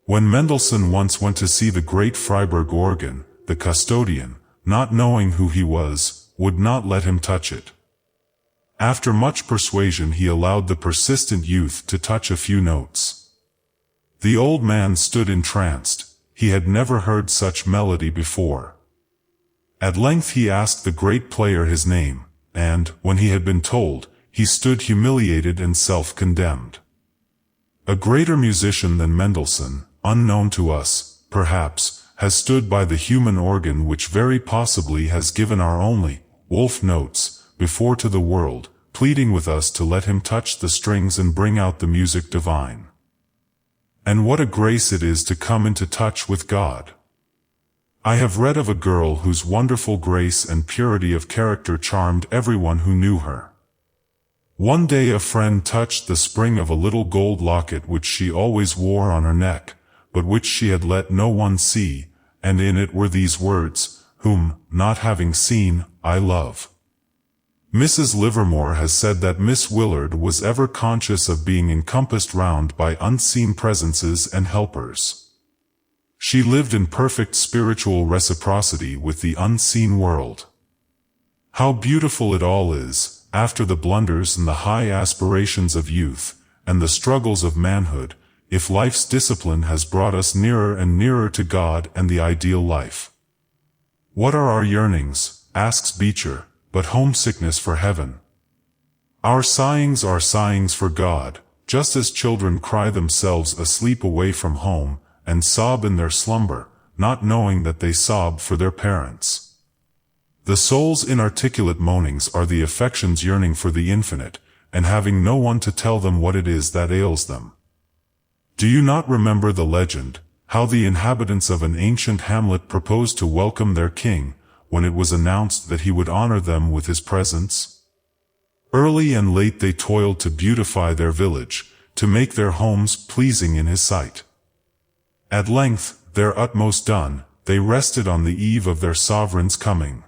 When Mendelssohn once went to see the great Freiburg organ, the custodian, not knowing who he was, would not let him touch it. After much persuasion he allowed the persistent youth to touch a few notes. The old man stood entranced. He had never heard such melody before. At length he asked the great player his name, and, when he had been told, he stood humiliated and self-condemned. A greater musician than Mendelssohn, unknown to us, perhaps, has stood by the human organ which very possibly has given our only, wolf notes, before to the world, pleading with us to let him touch the strings and bring out the music divine. And what a grace it is to come into touch with God. I have read of a girl whose wonderful grace and purity of character charmed everyone who knew her. One day a friend touched the spring of a little gold locket which she always wore on her neck, but which she had let no one see, and in it were these words, "Whom, not having seen, I love." Mrs. Livermore has said that Miss Willard was ever conscious of being encompassed round by unseen presences and helpers. She lived in perfect spiritual reciprocity with the unseen world. How beautiful it all is, after the blunders and the high aspirations of youth, and the struggles of manhood, if life's discipline has brought us nearer and nearer to God and the ideal life. What are our yearnings, asks Beecher, but homesickness for heaven? Our sighings are sighings for God, just as children cry themselves asleep away from home, and sob in their slumber, not knowing that they sob for their parents. The soul's inarticulate moanings are the affections yearning for the infinite, and having no one to tell them what it is that ails them. Do you not remember the legend, how the inhabitants of an ancient hamlet proposed to welcome their king, when it was announced that he would honor them with his presence? Early and late they toiled to beautify their village, to make their homes pleasing in his sight. At length, their utmost done, they rested on the eve of their sovereign's coming.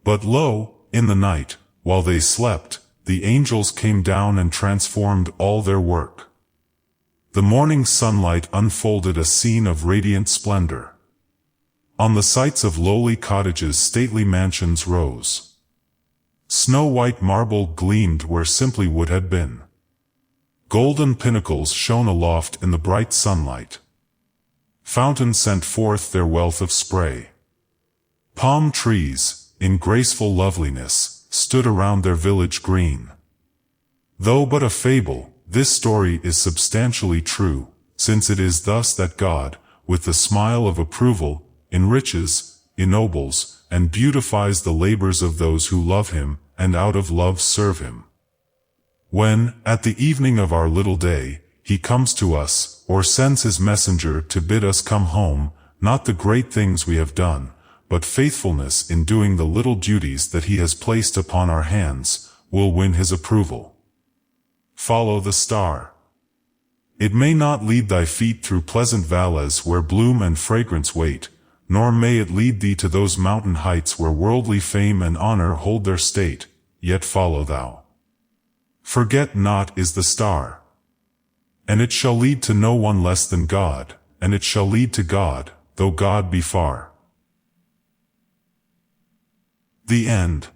But lo, in the night, while they slept, the angels came down and transformed all their work. The morning sunlight unfolded a scene of radiant splendor. On the sites of lowly cottages stately mansions rose. Snow-white marble gleamed where simply wood had been. Golden pinnacles shone aloft in the bright sunlight. Fountains sent forth their wealth of spray. Palm trees, in graceful loveliness, stood around their village green. Though but a fable, this story is substantially true, since it is thus that God, with the smile of approval, enriches, ennobles, and beautifies the labors of those who love him, and out of love serve him. When, at the evening of our little day, he comes to us, or sends his messenger to bid us come home, not the great things we have done, but faithfulness in doing the little duties that he has placed upon our hands, will win his approval. Follow the star. It may not lead thy feet through pleasant valleys where bloom and fragrance wait, nor may it lead thee to those mountain heights where worldly fame and honor hold their state, yet follow thou. Forget not is the star. And it shall lead to no one less than God, and it shall lead to God, though God be far. The end.